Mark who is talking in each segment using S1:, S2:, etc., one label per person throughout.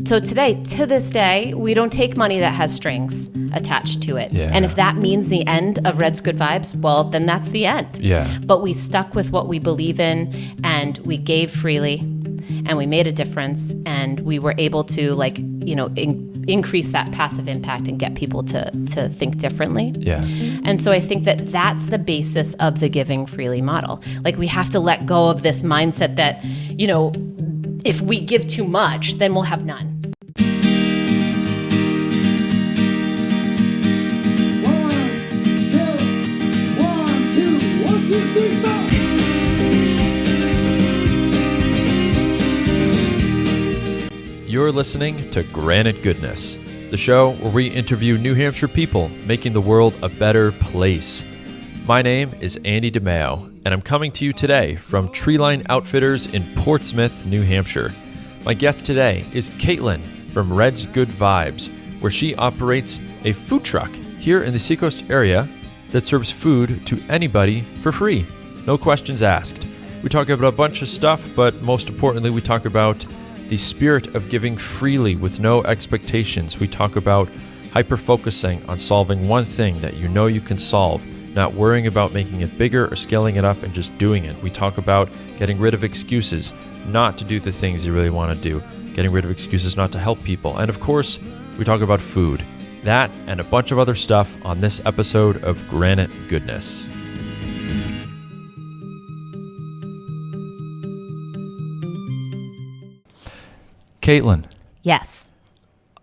S1: So today, to this day, we don't take money that has strings attached to it.
S2: Yeah.
S1: And if that means the end of Red's Good Vibes, well, then that's the end.
S2: Yeah.
S1: But we stuck with what we believe in, and we gave freely, and we made a difference, and we were able to, increase that passive impact and get people to think differently.
S2: Yeah.
S1: And so I think that that's the basis of the giving freely model. Like, we have to let go of this mindset that, if we give too much, then we'll have none.
S2: You're listening to Granite Goodness, the show where we interview New Hampshire people making the world a better place. My name is Andy DeMeo, and I'm coming to you today from Treeline Outfitters in Portsmouth, New Hampshire. My guest today is Caitlin from Red's Good Vibes, where she operates a food truck here in the Seacoast area that serves food to anybody for free. No questions asked. We talk about a bunch of stuff, but most importantly, we talk about the spirit of giving freely with no expectations. We talk about hyper-focusing on solving one thing that you know you can solve, not worrying about making it bigger or scaling it up and just doing it. We talk about getting rid of excuses not to do the things you really want to do, getting rid of excuses not to help people. And of course, we talk about food. That and a bunch of other stuff on this episode of Granite Goodness. Caitlin.
S1: Yes.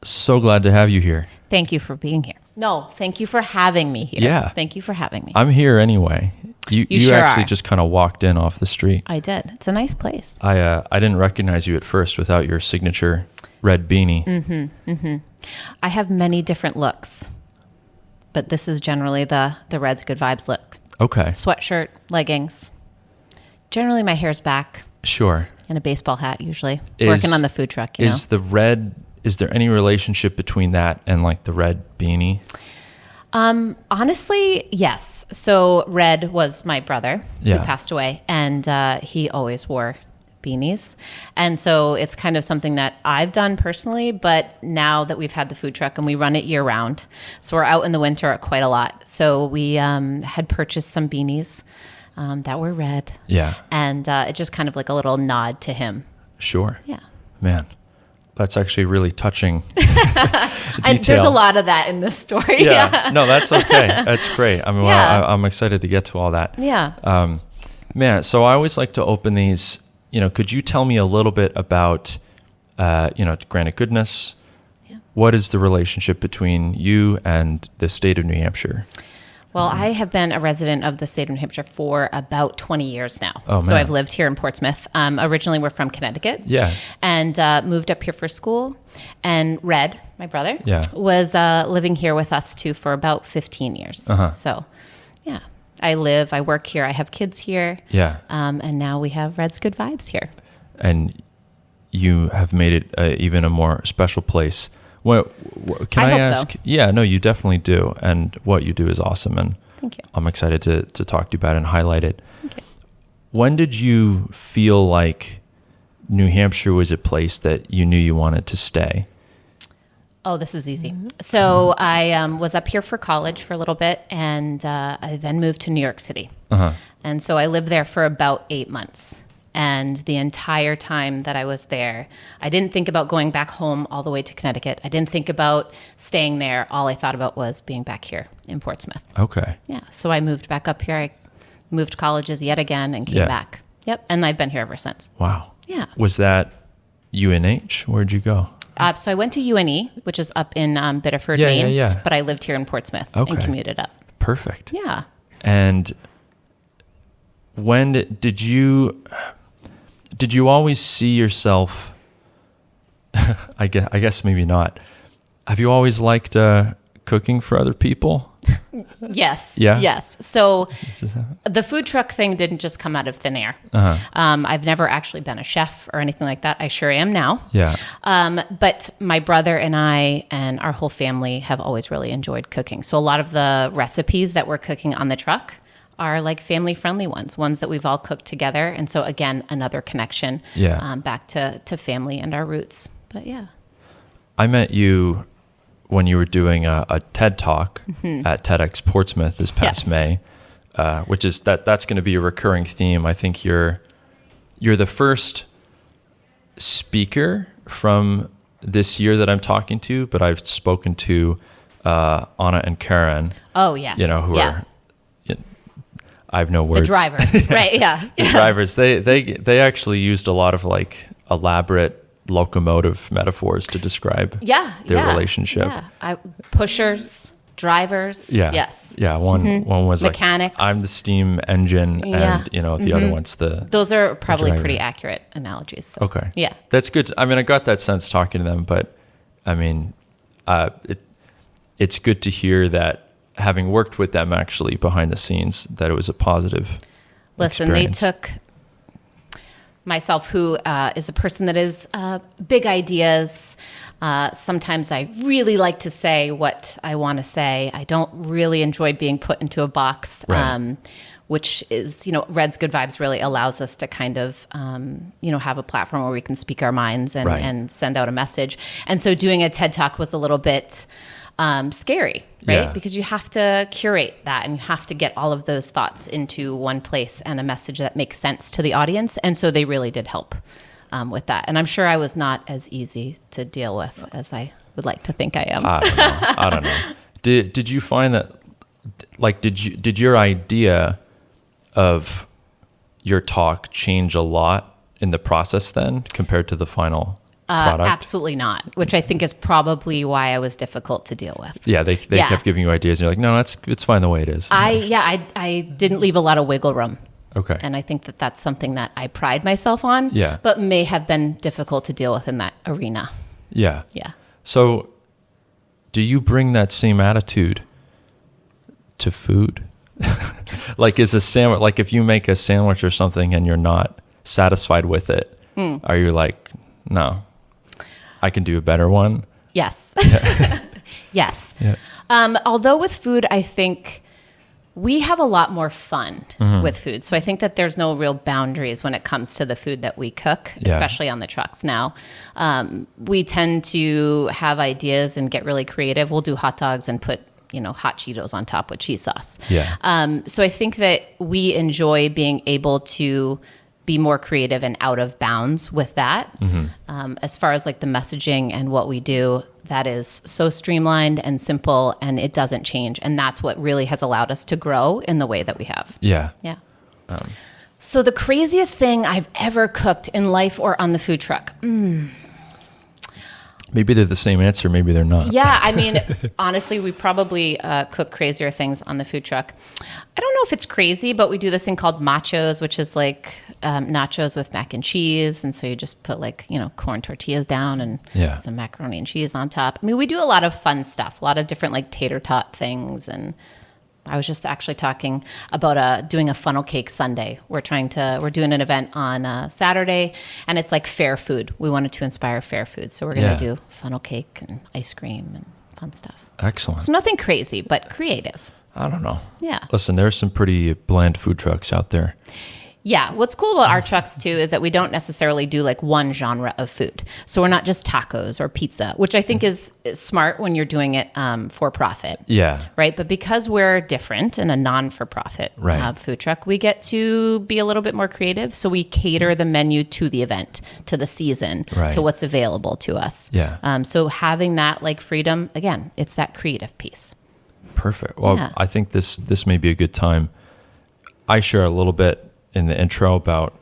S2: So glad to have you here.
S1: Thank you for being here. No, thank you for having me here.
S2: Yeah.
S1: Thank you for having me.
S2: I'm here anyway. You
S1: sure
S2: actually
S1: are.
S2: just kind of walked in off the street.
S1: I did. It's a nice place.
S2: I didn't recognize you at first without your signature red beanie.
S1: I have many different looks, but this is generally the Red's Good Vibes look.
S2: Okay.
S1: Sweatshirt, leggings. Generally, my hair's back
S2: Sure.
S1: and a baseball hat, usually.
S2: Is-
S1: Working on the food truck,
S2: Is there any relationship between that and like the red beanie?
S1: Honestly, yes. So Red was my brother who
S2: Yeah.
S1: passed away, and he always wore beanies. And so it's kind of something that I've done personally, but now that we've had the food truck and we run it year round, so we're out in the winter quite a lot. So we had purchased some beanies that were red.
S2: Yeah.
S1: And it's just kind of like a little nod to him.
S2: Sure.
S1: Yeah.
S2: Man, that's actually really touching.
S1: And there's a lot of that in this story.
S2: Yeah. No, that's okay. That's great. I mean,
S1: Yeah.
S2: I'm excited to get to all that.
S1: Yeah.
S2: Man, so I always like to open these, could you tell me a little bit about, Granite Goodness?
S1: Yeah.
S2: What is the relationship between you and the state of New Hampshire?
S1: Well, I have been a resident of the state of New Hampshire for about 20 years now.
S2: Oh,
S1: so
S2: man.
S1: I've lived here in Portsmouth. Originally, we're from Connecticut.
S2: Yeah.
S1: And moved up here for school. And Red, my brother,
S2: Yeah.
S1: was living here with us too for about 15 years.
S2: Uh-huh.
S1: So, yeah. I work here, I have kids here.
S2: Yeah.
S1: And now we have Red's Good Vibes here.
S2: And you have made it even a more special place. Can
S1: I
S2: I
S1: hope so.
S2: ask? Yeah, no, you definitely do. And what you do is awesome. And
S1: Thank you.
S2: I'm excited to talk to you about it and highlight it.
S1: Thank you.
S2: When did you feel like New Hampshire was a place that you knew you wanted to stay?
S1: Oh, this is easy. So I was up here for college for a little bit, and I then moved to New York City.
S2: Uh-huh.
S1: And so I lived there for about 8 months. And the entire time that I was there, I didn't think about going back home all the way to Connecticut. I didn't think about staying there. All I thought about was being back here in Portsmouth.
S2: Okay.
S1: Yeah. So I moved back up here. I moved colleges yet again and came
S2: Yeah.
S1: back. Yep. And I've been here ever since.
S2: Wow.
S1: Yeah.
S2: Was that UNH? Where'd you go?
S1: So I went to UNE, which is up in Biddeford,
S2: Yeah,
S1: Maine.
S2: yeah.
S1: But I lived here in Portsmouth
S2: Okay.
S1: and commuted up.
S2: Perfect.
S1: Yeah.
S2: And when did you always see yourself? I guess maybe not. Have you always liked cooking for other people?
S1: Yes.
S2: Yeah?
S1: Yes. So
S2: Just have-
S1: the food truck thing didn't just come out of thin air.
S2: Uh-huh.
S1: I've never actually been a chef or anything like that. I sure am now.
S2: Yeah.
S1: But my brother and I and our whole family have always really enjoyed cooking. So a lot of the recipes that we're cooking on the truck are like family-friendly ones that we've all cooked together. And so, again, another connection
S2: Yeah.
S1: back to family and our roots. But, yeah.
S2: I met you when you were doing a TED Talk at TEDx Portsmouth this past May, which is that's going to be a recurring theme. I think you're the first speaker from this year that I'm talking to, but I've spoken to Anna and Karen.
S1: Oh, yes.
S2: Who are, I have no words.
S1: The drivers, right? Yeah.
S2: The drivers, they actually used a lot of like elaborate locomotive metaphors to describe their relationship.
S1: Yeah. Pushers, drivers.
S2: Yeah.
S1: Yes.
S2: Yeah. One was
S1: mechanics.
S2: Like, I'm the steam engine, and the other one's the.
S1: Those are probably pretty accurate analogies. So.
S2: Okay.
S1: Yeah.
S2: That's good. I mean, I got that sense talking to them, but I mean, it's good to hear that having worked with them actually behind the scenes, that it was a positive.
S1: Listen,
S2: experience.
S1: They took myself, who is a person that is big ideas. Sometimes I really like to say what I want to say. I don't really enjoy being put into a box,
S2: right.
S1: Which is, Red's Good Vibes really allows us to kind of, have a platform where we can speak our minds and send out a message. And so doing a TED Talk was a little bit scary, right?
S2: Yeah.
S1: Because you have to curate that and you have to get all of those thoughts into one place and a message that makes sense to the audience. And so they really did help with that. And I'm sure I was not as easy to deal with as I would like to think I am.
S2: I don't know. Did you find that, like, did your idea of your talk change a lot in the process then compared to the final product?
S1: Absolutely not, which I think is probably why I was difficult to deal with.
S2: Yeah, they kept giving you ideas, and you're like, no, it's fine the way it is.
S1: I didn't leave a lot of wiggle room.
S2: Okay.
S1: And I think that that's something that I pride myself on,
S2: Yeah.
S1: but may have been difficult to deal with in that arena.
S2: Yeah.
S1: Yeah.
S2: So do you bring that same attitude to food? Like, is a sandwich, like if you make a sandwich or something and you're not satisfied with it, are you like, no, I can do a better one?
S1: Yes. Yes.
S2: Yeah.
S1: Although with food, I think we have a lot more fun with food. So I think that there's no real boundaries when it comes to the food that we cook, especially on the trucks now. We tend to have ideas and get really creative. We'll do hot dogs and put hot Cheetos on top with cheese sauce.
S2: Yeah.
S1: So I think that we enjoy being able to be more creative and out of bounds with that. As far as like the messaging and what we do, that is so streamlined and simple, and it doesn't change. And that's what really has allowed us to grow in the way that we have.
S2: Yeah.
S1: Yeah. So the craziest thing I've ever cooked in life or on the food truck.
S2: Maybe they're the same answer. Maybe they're not.
S1: Yeah, I mean, honestly, we probably cook crazier things on the food truck. I don't know if it's crazy, but we do this thing called machos, which is like nachos with mac and cheese. And so you just put like, corn tortillas down and some macaroni and cheese on top. I mean, we do a lot of fun stuff, a lot of different like tater tot things. And I was just actually talking about doing a funnel cake Sunday. We're doing an event on Saturday, and it's like fair food. We wanted to inspire fair food. So we're going to do funnel cake and ice cream and fun stuff.
S2: Excellent.
S1: So nothing crazy, but creative.
S2: I don't know.
S1: Yeah.
S2: Listen, there's some pretty bland food trucks out there.
S1: Yeah. What's cool about our trucks, too, is that we don't necessarily do like one genre of food. So we're not just tacos or pizza, which I think is smart when you're doing it for profit.
S2: Yeah.
S1: Right. But because we're different and a non-for-profit food truck, we get to be a little bit more creative. So we cater the menu to the event, to the season, to what's available to us.
S2: Yeah.
S1: So having that like freedom, again, it's that creative piece.
S2: Perfect. Well, I think this may be a good time. I share a little bit in the intro about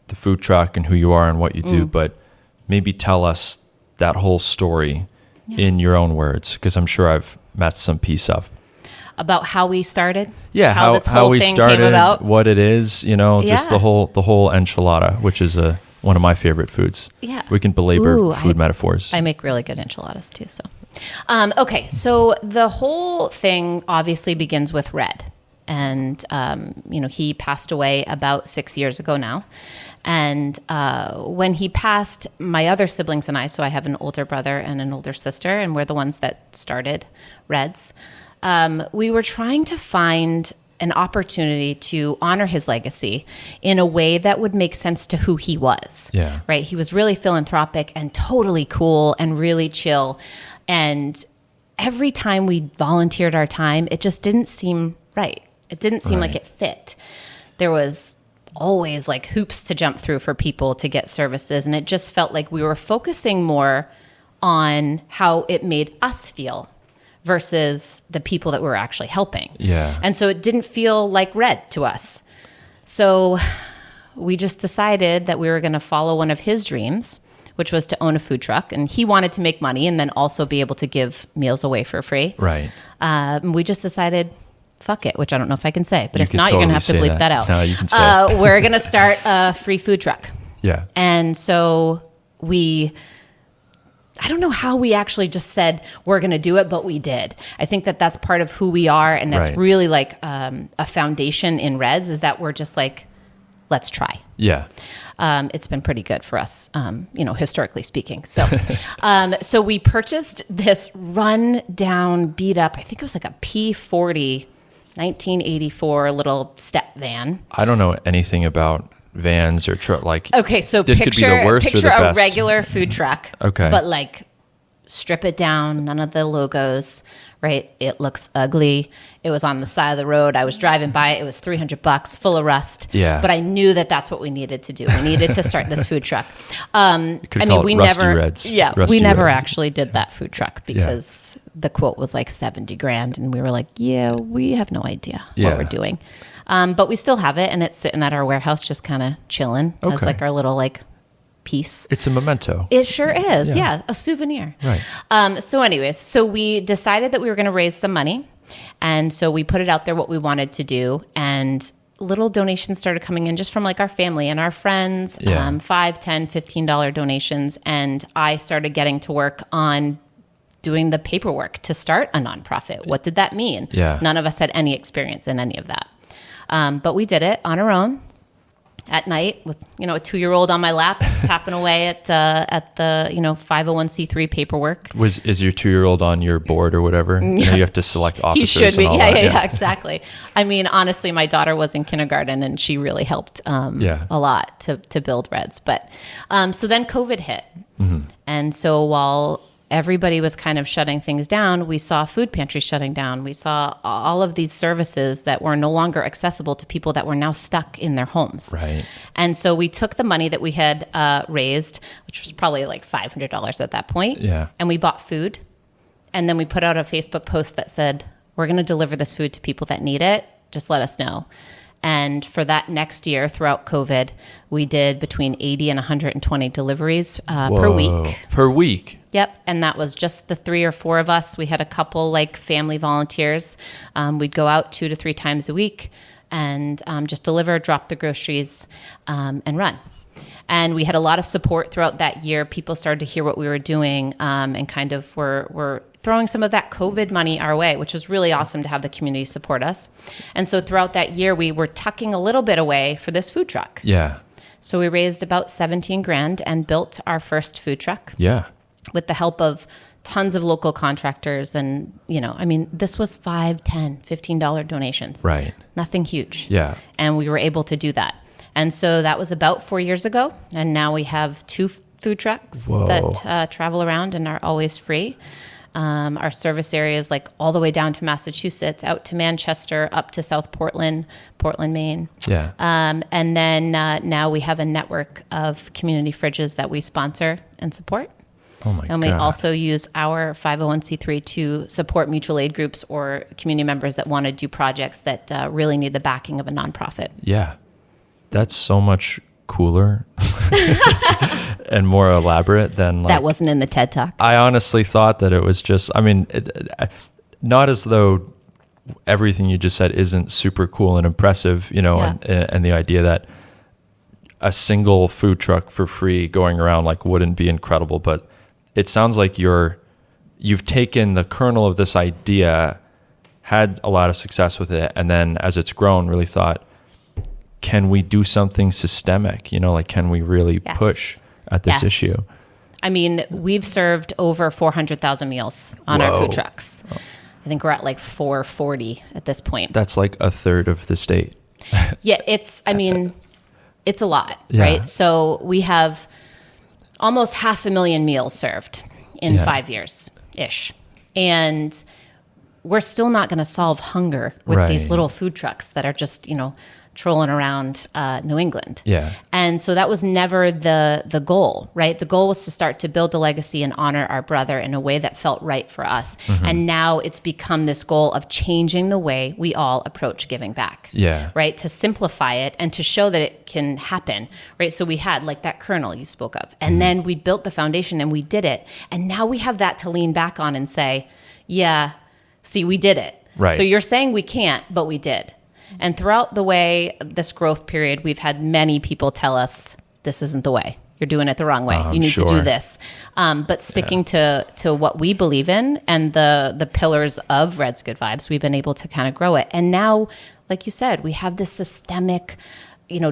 S2: the food truck and who you are and what you do, but maybe tell us that whole story in your own words, because I'm sure I've messed some piece up.
S1: About how we started?
S2: Yeah,
S1: how this
S2: how
S1: whole
S2: we
S1: thing
S2: started,
S1: came about?
S2: what it is, just the whole enchilada, which is one of my favorite foods.
S1: Yeah.
S2: We can belabor food metaphors.
S1: I make really good enchiladas too, so. Okay, so the whole thing obviously begins with Red. And, he passed away about 6 years ago now. And when he passed, my other siblings and I, so I have an older brother and an older sister, and we're the ones that started Reds. We were trying to find an opportunity to honor his legacy in a way that would make sense to who he was.
S2: Yeah.
S1: Right. He was really philanthropic and totally cool and really chill. And every time we volunteered our time, it just didn't seem right. It didn't seem like it fit. There was always like hoops to jump through for people to get services. And it just felt like we were focusing more on how it made us feel versus the people that we were actually helping.
S2: Yeah.
S1: And so it didn't feel like red to us. So we just decided that we were going to follow one of his dreams, which was to own a food truck. And he wanted to make money and then also be able to give meals away for free.
S2: Right.
S1: We just decided, fuck it, which I don't know if I can say, but
S2: You
S1: if
S2: can
S1: not, you're going to have to
S2: totally
S1: bleep
S2: say
S1: that out.
S2: No, you can say.
S1: We're going to start a free food truck.
S2: Yeah.
S1: And so I don't know how we actually just said we're going to do it, but we did. I think that that's part of who we are. And that's
S2: Right.
S1: really like a foundation in Reds, is that we're just like, let's try.
S2: Yeah.
S1: It's been pretty good for us, historically speaking. So, so we purchased this run down, beat up, I think it was like a P40 1984 little step van.
S2: I don't know anything about vans or
S1: Okay, so
S2: this could be the worst or
S1: picture
S2: the best.
S1: a regular food truck.
S2: Okay.
S1: But like strip it down, none of the logos, right? It looks ugly. It was on the side of the road. I was driving by it. It was $300, full of rust.
S2: Yeah.
S1: But I knew that that's what we needed to do. We needed to start this food truck.
S2: we
S1: never,
S2: Reds.
S1: yeah,
S2: Rusty
S1: we never
S2: Reds.
S1: actually did that food truck because the quote was like $70,000, and we were like, yeah, we have no idea
S2: Yeah.
S1: what we're doing. But we still have it, and it's sitting at our warehouse, just kind of chilling as
S2: Okay.
S1: like our little like piece.
S2: It's a memento.
S1: It sure is.
S2: Yeah.
S1: Yeah. A souvenir.
S2: Right.
S1: So anyways, so we decided that we were going to raise some money. And so we put it out there what we wanted to do. And little donations started coming in just from like our family and our friends,
S2: Yeah.
S1: $5, $10, $15 donations. And I started getting to work on doing the paperwork to start a nonprofit. What did that mean?
S2: Yeah.
S1: None of us had any experience in any of that. But we did it on our own. At night with, a 2-year-old on my lap, tapping away at the 501c3 paperwork.
S2: Is your 2-year-old on your board or whatever? You have to select officers.
S1: He should be.
S2: and all
S1: Yeah,
S2: that.
S1: yeah, exactly. I mean, honestly, my daughter was in kindergarten and she really helped a lot to build Reds. But so then COVID hit.
S2: Mm-hmm.
S1: And so while everybody was kind of shutting things down, we saw food pantries shutting down. We saw all of these services that were no longer accessible to people that were now stuck in their homes.
S2: Right.
S1: And so we took the money that we had raised, which was probably like $500 at that point,
S2: Yeah.
S1: and we bought food. And then we put out a Facebook post that said, we're going to deliver this food to people that need it. Just let us know. And for that next year, throughout COVID, we did between 80 and 120 deliveries per week.
S2: Per week?
S1: Yep. And that was just the 3 or 4 of us. We had a couple like family volunteers. We'd go out 2 to 3 times a week and just deliver, drop the groceries, and run. And we had a lot of support throughout that year. People started to hear what we were doing and kind of were throwing some of that COVID money our way, which was really awesome to have the community support us. And so throughout that year, we were tucking a little bit away for this food truck.
S2: Yeah.
S1: So we raised about $17,000 and built our first food truck
S2: Yeah.
S1: with the help of tons of local contractors. And, this was $5, $10, $15 donations.
S2: Right.
S1: Nothing huge.
S2: Yeah.
S1: And we were able to do that. And so that was about 4 years ago. And now we have 2 food trucks
S2: Whoa.
S1: that travel around and are always free. Our service areas like all the way down to Massachusetts, out to Manchester, up to South Portland, Maine.
S2: Yeah.
S1: And then now we have a network of community fridges that we sponsor and support.
S2: Oh my
S1: And we
S2: God.
S1: also use our 501c3 to support mutual aid groups or community members that want to do projects that really need the backing of a nonprofit.
S2: Yeah. That's so much cooler and more elaborate than
S1: That wasn't in the TED Talk.
S2: I honestly thought that it was just, not as though everything you just said isn't super cool and impressive,
S1: Yeah.
S2: and the idea that a single food truck for free going around wouldn't be incredible, but it sounds like you've taken the kernel of this idea, had a lot of success with it, and then as it's grown, really thought, can we do something systemic? Can we really
S1: Yes.
S2: push at this
S1: Yes.
S2: issue?
S1: I mean, we've served over 400,000 meals on our
S2: Whoa.
S1: food trucks. I think we're at like 440 at this point.
S2: That's like a third of the state.
S1: Yeah, it's a lot,
S2: Yeah.
S1: right? So we have almost 500,000 meals served in 5 years-ish. And we're still not going to solve hunger with these little food trucks that are just, trolling around New England.
S2: Yeah.
S1: And so that was never the goal, right? The goal was to start to build a legacy and honor our brother in a way that felt right for us. Mm-hmm. And now it's become this goal of changing the way we all approach giving back.
S2: Yeah.
S1: Right? To simplify it and to show that it can happen, right? So we had like that kernel you spoke of, and then we built the foundation and we did it. And now we have that to lean back on and say, yeah, see, we did it.
S2: Right.
S1: So you're saying we can't, but we did. And throughout the way, this growth period, we've had many people tell us, this isn't the way. You're doing it the wrong way. You need to do this. But sticking to what we believe in and the pillars of Red's Good Vibes, we've been able to kind of grow it. And now, like you said, we have this systemic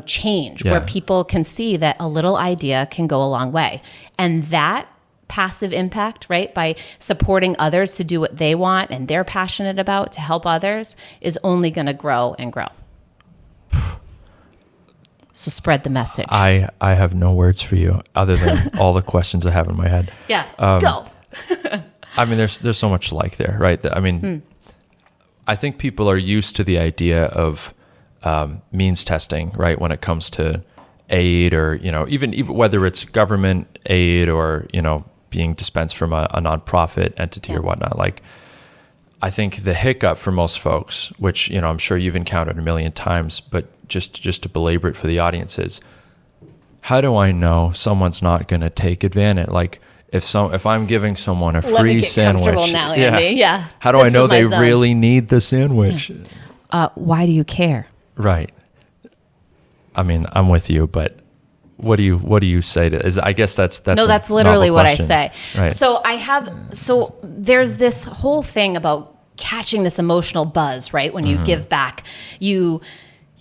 S1: change where people can see that a little idea can go a long way. And that passive impact, right, by supporting others to do what they want and they're passionate about to help others, is only going to grow and grow. So spread the message.
S2: I have no words for you other than all the questions I have in my head.
S1: Yeah, go.
S2: I mean, there's so much to like there, right? I mean, I think people are used to the idea of means testing, right, when it comes to aid or, even whether it's government aid or, being dispensed from a nonprofit entity or whatnot. Like, I think the hiccup for most folks, which, I'm sure you've encountered a million times, but just to belabor it for the audience, is how do I know someone's not going to take advantage? Like, if I'm giving someone a free sandwich,
S1: comfortable now, Andy. Yeah.
S2: How do I know they really need the sandwich?
S1: Why do you care?
S2: Right. I mean, I'm with you, but what do you say to? I guess that's
S1: no. That's literally what I say.
S2: Right.
S1: So there's this whole thing about catching this emotional buzz, right? When you give back, you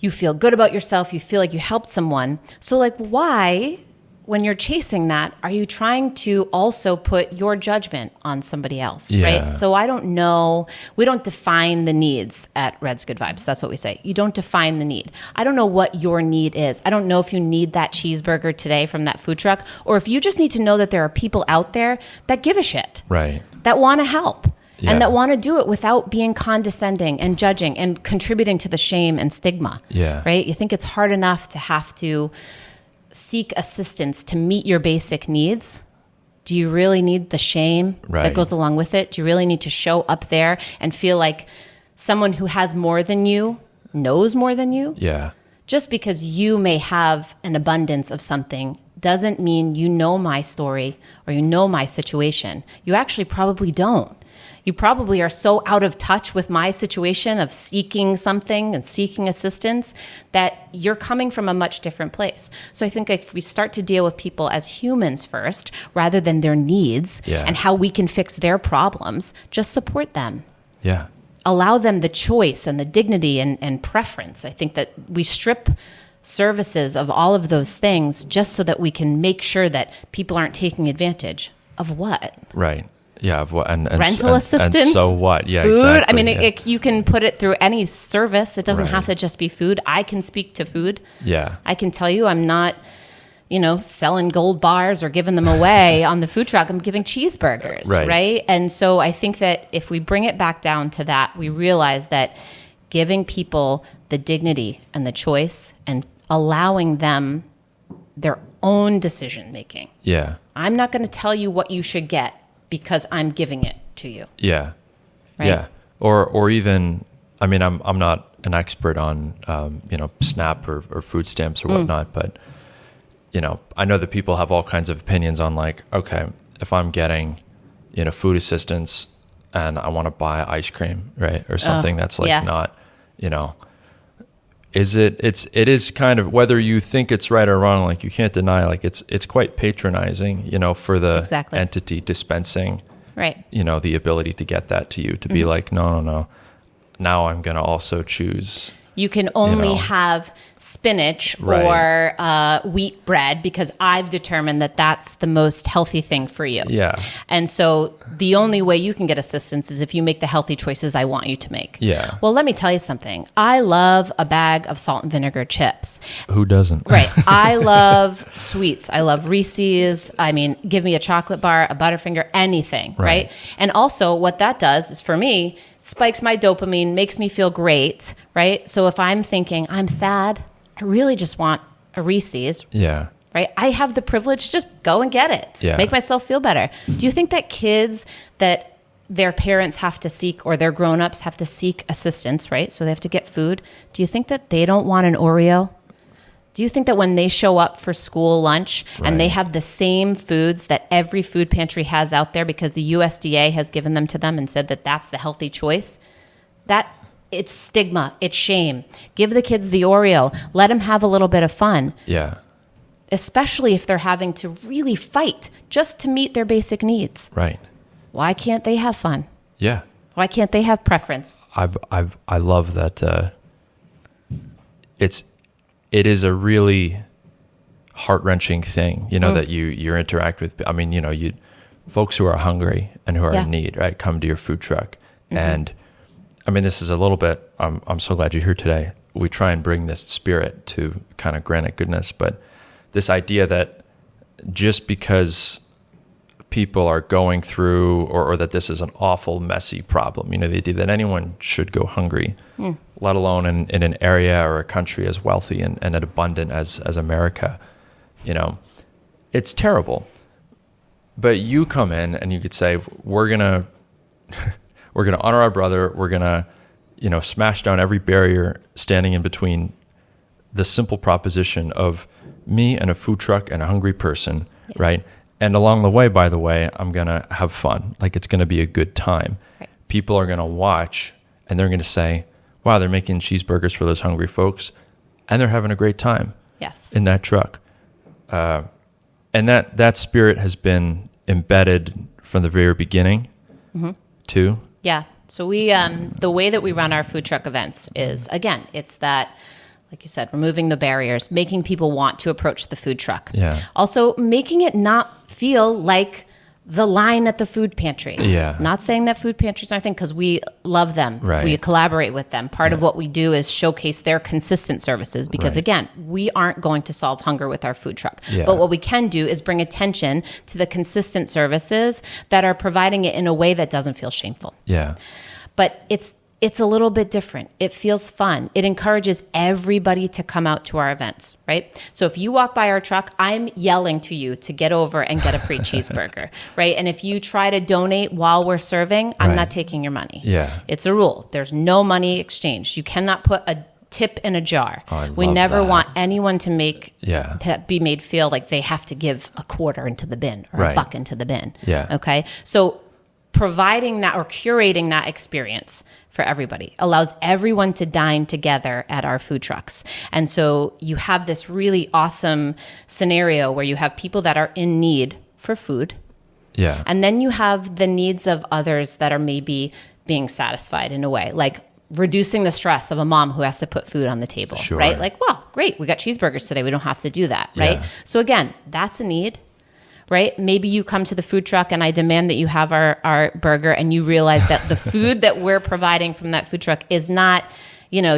S1: feel good about yourself. You feel like you helped someone. So like, why, when you're chasing that, are you trying to also put your judgment on somebody else, right? So I don't know. We don't define the needs at Red's Good Vibes. That's what we say. You don't define the need. I don't know what your need is. I don't know if you need that cheeseburger today from that food truck, or if you just need to know that there are people out there that give a shit,
S2: right? That
S1: want to help. Yeah. And that want to do it without being condescending and judging and contributing to the shame and stigma, right? You think it's hard enough to have to seek assistance to meet your basic needs. Do you really need the shame that goes along with it? Do you really need to show up there and feel like someone who has more than you knows more than you?
S2: Yeah.
S1: Just because you may have an abundance of something doesn't mean you know my story or you know my situation. You actually probably don't. You probably are so out of touch with my situation of seeking something and seeking assistance that you're coming from a much different place. So I think if we start to deal with people as humans first, rather than their needs and how we can fix their problems, just support them.
S2: Yeah.
S1: Allow them the choice and the dignity and preference. I think that we strip services of all of those things just so that we can make sure that people aren't taking advantage of what?
S2: Right. Yeah, and
S1: rental assistance.
S2: And so what? Yeah,
S1: food.
S2: exactly.
S1: I mean, you can put it through any service. It doesn't have to just be food. I can speak to food.
S2: Yeah.
S1: I can tell you I'm not, selling gold bars or giving them away on the food truck. I'm giving cheeseburgers, right? And so I think that if we bring it back down to that, we realize that giving people the dignity and the choice and allowing them their own decision making.
S2: Yeah.
S1: I'm not going to tell you what you should get because I'm giving it to you.
S2: Yeah.
S1: Right?
S2: Yeah. Or even, I mean, I'm not an expert on, SNAP or food stamps or whatnot, but, I know that people have all kinds of opinions on like, okay, if I'm getting, food assistance and I want to buy ice cream, right? Or something that's like not, it is kind of, whether you think it's right or wrong, like you can't deny, like it's quite patronizing, for the entity dispensing, the ability to get that to you, to be like, no, now I'm going to also choose
S1: You can only have spinach or wheat bread because I've determined that that's the most healthy thing for you.
S2: Yeah.
S1: And so the only way you can get assistance is if you make the healthy choices I want you to make.
S2: Yeah.
S1: Well, let me tell you something. I love a bag of salt and vinegar chips.
S2: Who doesn't?
S1: Right. I love sweets. I love Reese's. I mean, give me a chocolate bar, a Butterfinger, anything, right? And also what that does is for me, spikes my dopamine, makes me feel great, right? So if I'm thinking I'm sad, I really just want a Reese's.
S2: Yeah.
S1: Right? I have the privilege to just go and get it.
S2: Yeah.
S1: Make myself feel better. Do you think that kids that their parents have to seek or their grown-ups have to seek assistance, right? So they have to get food. Do you think that they don't want an Oreo? Do you think that when they show up for school lunch and they have the same foods that every food pantry has out there because the USDA has given them to them and said that that's the healthy choice, that it's stigma, it's shame. Give the kids the Oreo. Let them have a little bit of fun.
S2: Yeah.
S1: Especially if they're having to really fight just to meet their basic needs.
S2: Right.
S1: Why can't they have fun?
S2: Yeah.
S1: Why can't they have preference?
S2: I love that. It is a really heart-wrenching thing, that you interact with. I mean, you folks who are hungry and who are in need, right? Come to your food truck, and I mean, this is a little bit. I'm so glad you're here today. We try and bring this spirit to kind of Granite Goodness, but this idea that just because people are going through or that this is an awful, messy problem, the idea that anyone should go hungry, let alone in an area or a country as wealthy and as abundant as America, it's terrible. But you come in and you could say, we're gonna honor our brother. We're gonna, smash down every barrier standing in between the simple proposition of me and a food truck and a hungry person, right? And along the way, by the way, I'm going to have fun. Like, it's going to be a good time. Right. People are going to watch and they're going to say, wow, they're making cheeseburgers for those hungry folks and they're having a great time in that truck. And that spirit has been embedded from the very beginning too.
S1: Yeah. So we, the way that we run our food truck events is, again, it's that, like you said, removing the barriers, making people want to approach the food truck.
S2: Yeah.
S1: Also, making it not feel like the line at the food pantry.
S2: Yeah.
S1: Not saying that food pantries aren't a thing, because we love them.
S2: Right.
S1: We collaborate with them. Part of what we do is showcase their consistent services because, again, we aren't going to solve hunger with our food truck.
S2: Yeah.
S1: But what we can do is bring attention to the consistent services that are providing it in a way that doesn't feel shameful.
S2: Yeah.
S1: But it's a little bit different. It feels fun. It encourages everybody to come out to our events, right? So if you walk by our truck, I'm yelling to you to get over and get a free cheeseburger, right? And if you try to donate while we're serving, I'm not taking your money.
S2: Yeah.
S1: It's a rule. There's no money exchanged. You cannot put a tip in a jar.
S2: Oh,
S1: we never want anyone to be made feel like they have to give a quarter into the bin or a buck into the bin.
S2: Yeah.
S1: Okay? So providing that or curating that experience for everybody allows everyone to dine together at our food trucks. And so you have this really awesome scenario where you have people that are in need for food.
S2: Yeah.
S1: And then you have the needs of others that are maybe being satisfied in a way, like reducing the stress of a mom who has to put food on the table, right? Like, well, great, we got cheeseburgers today. We don't have to do that, right?
S2: Yeah.
S1: So again, that's a need. Right? Maybe you come to the food truck and I demand that you have our burger and you realize that the food that we're providing from that food truck is not,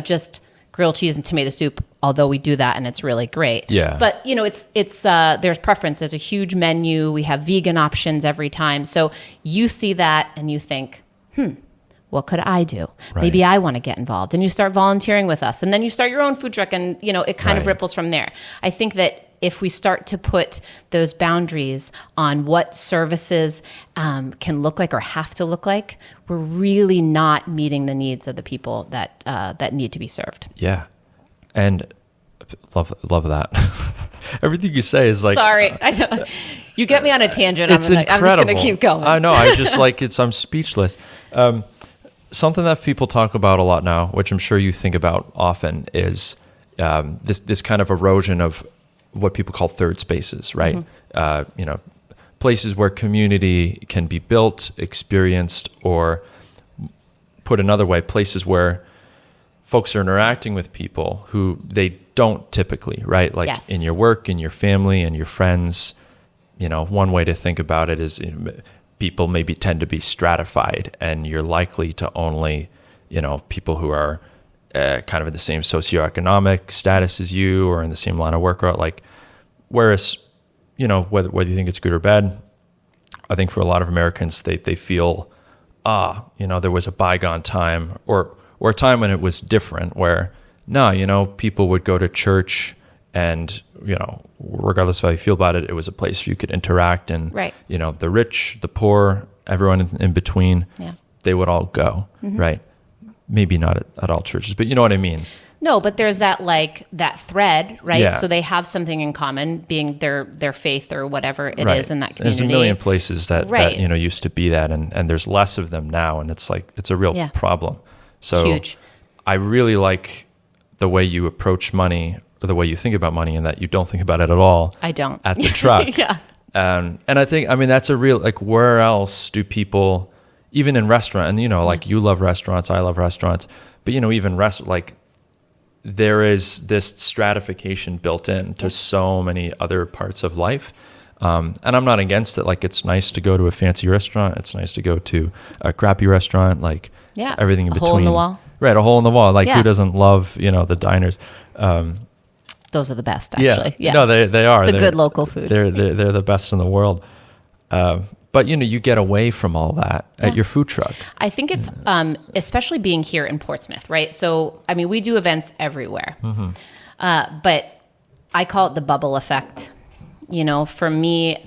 S1: just grilled cheese and tomato soup, although we do that and it's really great.
S2: Yeah.
S1: But, it's there's preference. There's a huge menu. We have vegan options every time. So you see that and you think, what could I do?
S2: Right.
S1: Maybe I want to get involved. And you start volunteering with us. And then you start your own food truck and, it kind of ripples from there. I think that if we start to put those boundaries on what services can look like or have to look like, we're really not meeting the needs of the people that need to be served.
S2: Yeah. And love that. Everything you say is like...
S1: Sorry. I know. You get me on a tangent.
S2: It's incredible.
S1: I'm just going to keep going.
S2: I know. I just I'm speechless. Something that people talk about a lot now, which I'm sure you think about often, is this kind of erosion of what people call third spaces, right? Places where community can be built, experienced, or put another way, places where folks are interacting with people who they don't typically, right? Like
S1: Yes.
S2: in your work, in your family, and your friends. One way to think about it is people maybe tend to be stratified, and you're likely to only, people who are kind of in the same socioeconomic status as you or in the same line of work, or like, whereas, whether you think it's good or bad, I think for a lot of Americans, they feel, there was a bygone time or a time when it was different where, people would go to church and, regardless of how you feel about it, it was a place where you could interact and,
S1: Right.
S2: The rich, the poor, everyone in between,
S1: Yeah.
S2: they would all go, right? Maybe not at all churches, but you know what I mean?
S1: No, but there's that thread, right?
S2: Yeah.
S1: So they have something in common, being their faith or whatever it
S2: Right.
S1: is in that community.
S2: There's a million places that
S1: Right.
S2: used to be that, and there's less of them now, and it's a real
S1: Yeah.
S2: problem. So
S1: Huge.
S2: I really like the way you approach money, or the way you think about money, and that you don't think about it at all.
S1: I don't.
S2: At the truck.
S1: Yeah.
S2: And I think, that's a real, where else do people, even in restaurant, and you love restaurants, I love restaurants, but even there is this stratification built in to so many other parts of life. And I'm not against it. It's nice to go to a fancy restaurant. It's nice to go to a crappy restaurant.
S1: Yeah.
S2: Everything in
S1: A
S2: between.
S1: hole in the wall.
S2: Right. A hole in the wall.
S1: Yeah.
S2: Who doesn't love, the diners?
S1: Those are the best, actually. Yeah.
S2: No, they are.
S1: The good local food.
S2: They're the best in the world. But you get away from all that at your food truck.
S1: I think it's especially being here in Portsmouth, right? So, we do events everywhere, but I call it the bubble effect. For me,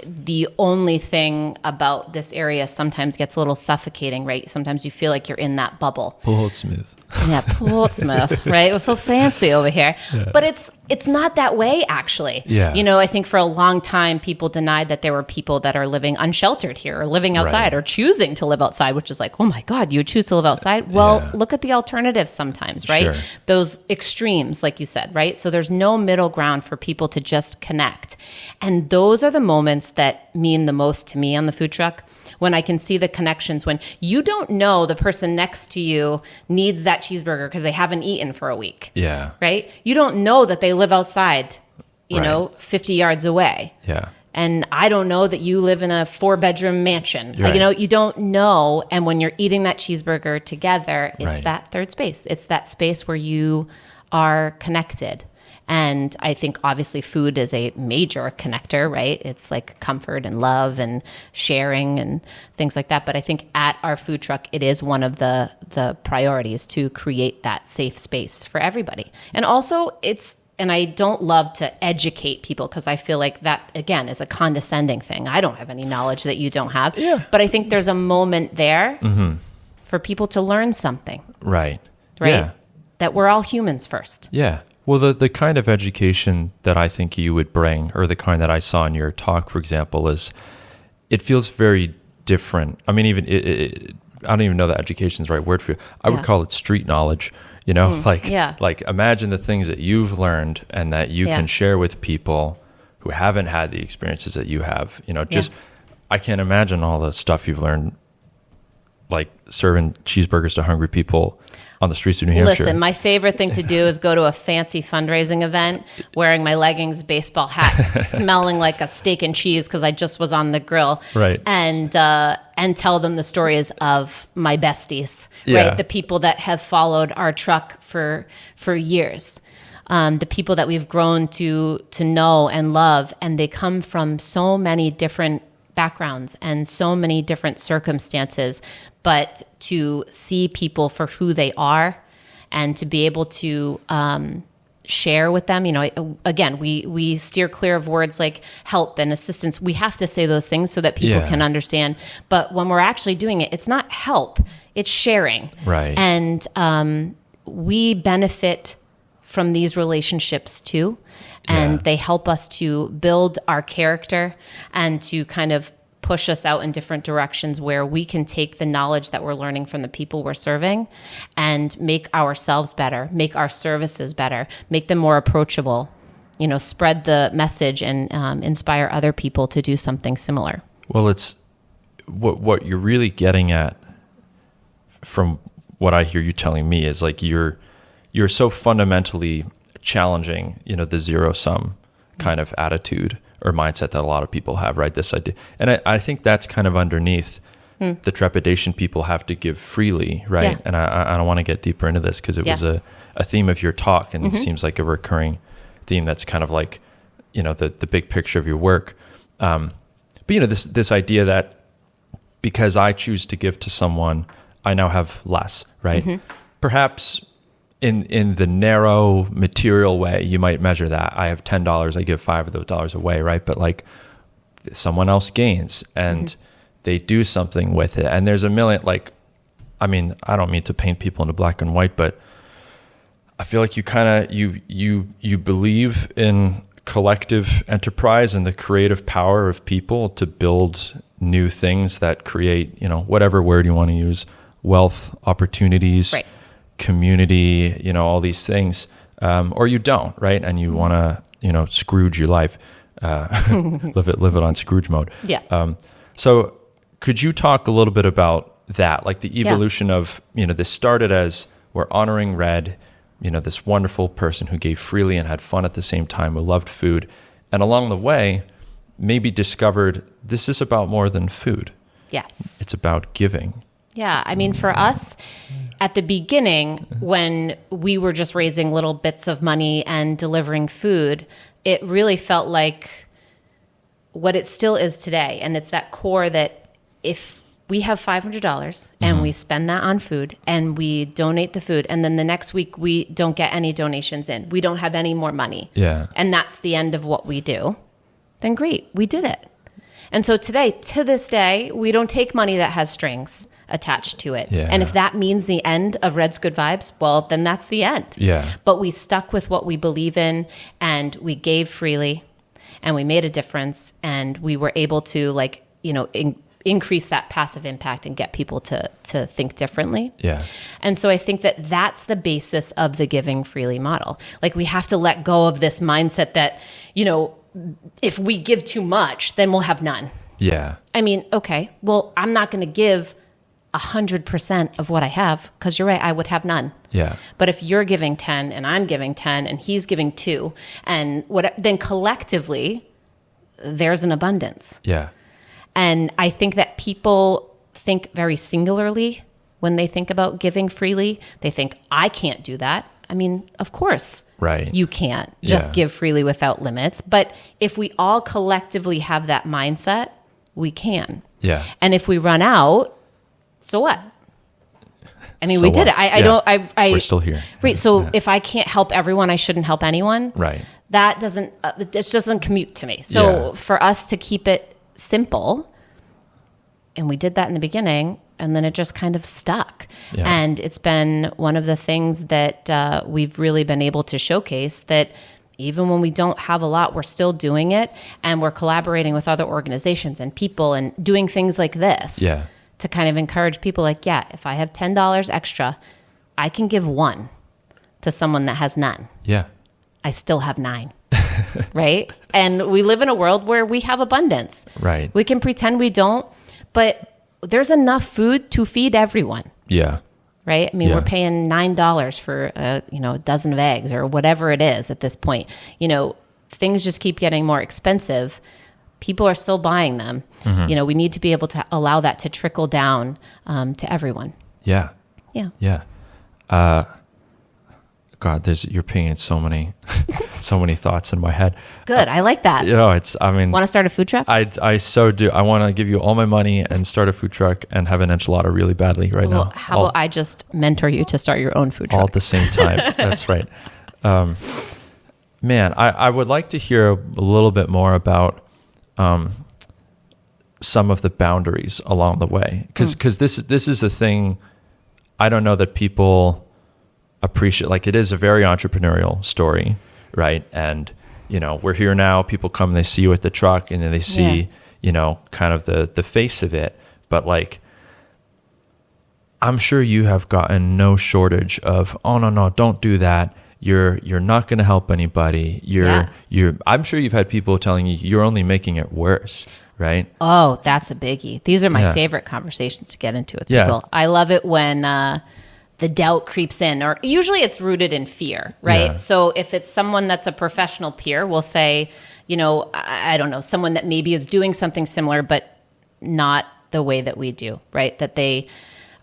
S1: the only thing about this area sometimes gets a little suffocating, right? Sometimes you feel like you're in that bubble.
S2: Portsmouth.
S1: Yeah, Portsmouth, right? It was so fancy over here. Yeah. But it's not that way, actually.
S2: Yeah.
S1: I think for a long time, people denied that there were people that are living unsheltered here or living outside
S2: Right.
S1: or choosing to live outside, which is like, oh my God, you would choose to live outside? Well, look at the alternatives sometimes, right?
S2: Sure.
S1: Those extremes, like you said, right? So there's no middle ground for people to just connect. And those are the moments that mean the most to me on the food truck, when I can see the connections, when you don't know the person next to you needs that cheeseburger because they haven't eaten for a week.
S2: Yeah.
S1: Right? You don't know that they live outside,
S2: Right.
S1: 50 yards away.
S2: Yeah.
S1: And I don't know that you live in a 4-bedroom mansion.
S2: Right.
S1: You don't know. And when you're eating that cheeseburger together, it's
S2: Right.
S1: that third space. It's that space where you are connected. And I think obviously food is a major connector, right? It's like comfort and love and sharing and things like that. But I think at our food truck, it is one of the priorities to create that safe space for everybody. And also and I don't love to educate people because I feel like that, again, is a condescending thing. I don't have any knowledge that you don't have.
S2: Yeah.
S1: But I think there's a moment there for people to learn something,
S2: Right.
S1: right?
S2: Yeah.
S1: That we're all humans first.
S2: Yeah. Well, the kind of education that I think you would bring, or the kind that I saw in your talk, for example, is it feels very different. I don't even know that education is the right word for you. I would call it street knowledge. Like imagine the things that you've learned and that you can share with people who haven't had the experiences that you have. I can't imagine all the stuff you've learned, like serving cheeseburgers to hungry people on the streets of New Hampshire.
S1: Listen, my favorite thing to do is go to a fancy fundraising event wearing my leggings, baseball hat, smelling like a steak and cheese because I just was on the grill.
S2: Right.
S1: And tell them the stories of my besties,
S2: Yeah.
S1: right? The people that have followed our truck for years. The people that we've grown to know and love, and they come from so many different backgrounds and so many different circumstances, but to see people for who they are and to be able to share with them, again, we steer clear of words like help and assistance. We have to say those things so that people can understand. But when we're actually doing it, it's not help, it's sharing.
S2: Right.
S1: And we benefit from these relationships too. And they help us to build our character and to kind of push us out in different directions where we can take the knowledge that we're learning from the people we're serving and make ourselves better, make our services better, make them more approachable, spread the message and inspire other people to do something similar.
S2: Well, it's what you're really getting at from what I hear you telling me is like you're you're so fundamentally challenging, the zero sum kind of attitude or mindset that a lot of people have, right? This idea. And I think that's kind of underneath the trepidation people have to give freely, right?
S1: Yeah.
S2: And I don't want to get deeper into this because it was a theme of your talk, and it seems like a recurring theme that's kind of like, the big picture of your work. But, this idea that because I choose to give to someone, I now have less, right? Perhaps in the narrow material way, you might measure that. I have $10, I give $5 of those dollars away, right? But like someone else gains and they do something with it. And there's a million, I don't mean to paint people into black and white, but I feel like you kind of, you believe in collective enterprise and the creative power of people to build new things that create, whatever word you want to use, wealth, opportunities,
S1: right,
S2: community, all these things, or you don't, right? And you want to, Scrooge your life, live it on Scrooge mode.
S1: Yeah.
S2: So could you talk a little bit about that? Like the evolution of, this started as we're honoring Red, this wonderful person who gave freely and had fun at the same time, who loved food. And along the way, maybe discovered this is about more than food.
S1: Yes.
S2: It's about giving.
S1: Yeah. I mean, for us at the beginning, when we were just raising little bits of money and delivering food, it really felt like what it still is today. And it's that core that if we have $500 and we spend that on food and we donate the food, and then the next week we don't get any donations in, we don't have any more money.
S2: Yeah.
S1: And that's the end of what we do, then great, we did it. And so today, to this day, we don't take money that has strings attached to it.
S2: Yeah.
S1: And if that means the end of Red's Good Vibes, well, then that's the end.
S2: Yeah.
S1: But we stuck with what we believe in, and we gave freely, and we made a difference, and we were able to increase that passive impact and get people to think differently.
S2: Yeah.
S1: And so I think that that's the basis of the giving freely model. Like, we have to let go of this mindset that, if we give too much, then we'll have none.
S2: Yeah.
S1: I mean, okay, well, I'm not going to give 100% of what I have, because you're right, I would have none.
S2: Yeah.
S1: But if you're giving 10 and I'm giving 10 and he's giving 2, and then collectively there's an abundance.
S2: Yeah.
S1: And I think that people think very singularly when they think about giving freely. They think, I can't do that. I mean, of course,
S2: right,
S1: you can't just give freely without limits. But if we all collectively have that mindset, we can.
S2: Yeah.
S1: And if we run out, so what? I mean,
S2: So
S1: we did
S2: what?
S1: it.
S2: We're still here.
S1: Right. So if I can't help everyone, I shouldn't help anyone.
S2: Right.
S1: That doesn't, it just doesn't commute to me. So for us to keep it simple, and we did that in the beginning, and then it just kind of stuck.
S2: Yeah.
S1: And it's been one of the things that we've really been able to showcase, that even when we don't have a lot, we're still doing it, and we're collaborating with other organizations and people and doing things like this to kind of encourage people like, if I have $10 extra, I can give 1 to someone that has none.
S2: Yeah.
S1: I still have 9. Right? And we live in a world where we have abundance.
S2: Right.
S1: We can pretend we don't, but there's enough food to feed everyone.
S2: Yeah.
S1: Right? I mean, we're paying $9 for a dozen of eggs or whatever it is at this point. Things just keep getting more expensive. People are still buying them. Mm-hmm. We need to be able to allow that to trickle down to everyone.
S2: Yeah.
S1: Yeah.
S2: Yeah. God, you're painting so many thoughts in my head.
S1: Good. I like that. Want to start a food truck?
S2: I so do. I want to give you all my money and start a food truck and have an enchilada really badly now.
S1: How about I just mentor you to start your own food truck?
S2: All at the same time. That's right. Man, I would like to hear a little bit more about some of the boundaries along the way. Because this is a thing I don't know that people appreciate. Like, it is a very entrepreneurial story, right? And we're here now, people come, they see you at the truck, and then they see kind of the face of it. But like, I'm sure you have gotten no shortage of, oh no, don't do that, you're not going to help anybody, I'm sure you've had people telling you you're only making it worse, right?
S1: Oh, that's a biggie. These are my favorite conversations to get into with people. I love it when the doubt creeps in, or usually it's rooted in fear, right?
S2: Yeah.
S1: So if it's someone that's a professional peer, we'll say, I don't know, someone that maybe is doing something similar, but not the way that we do, right?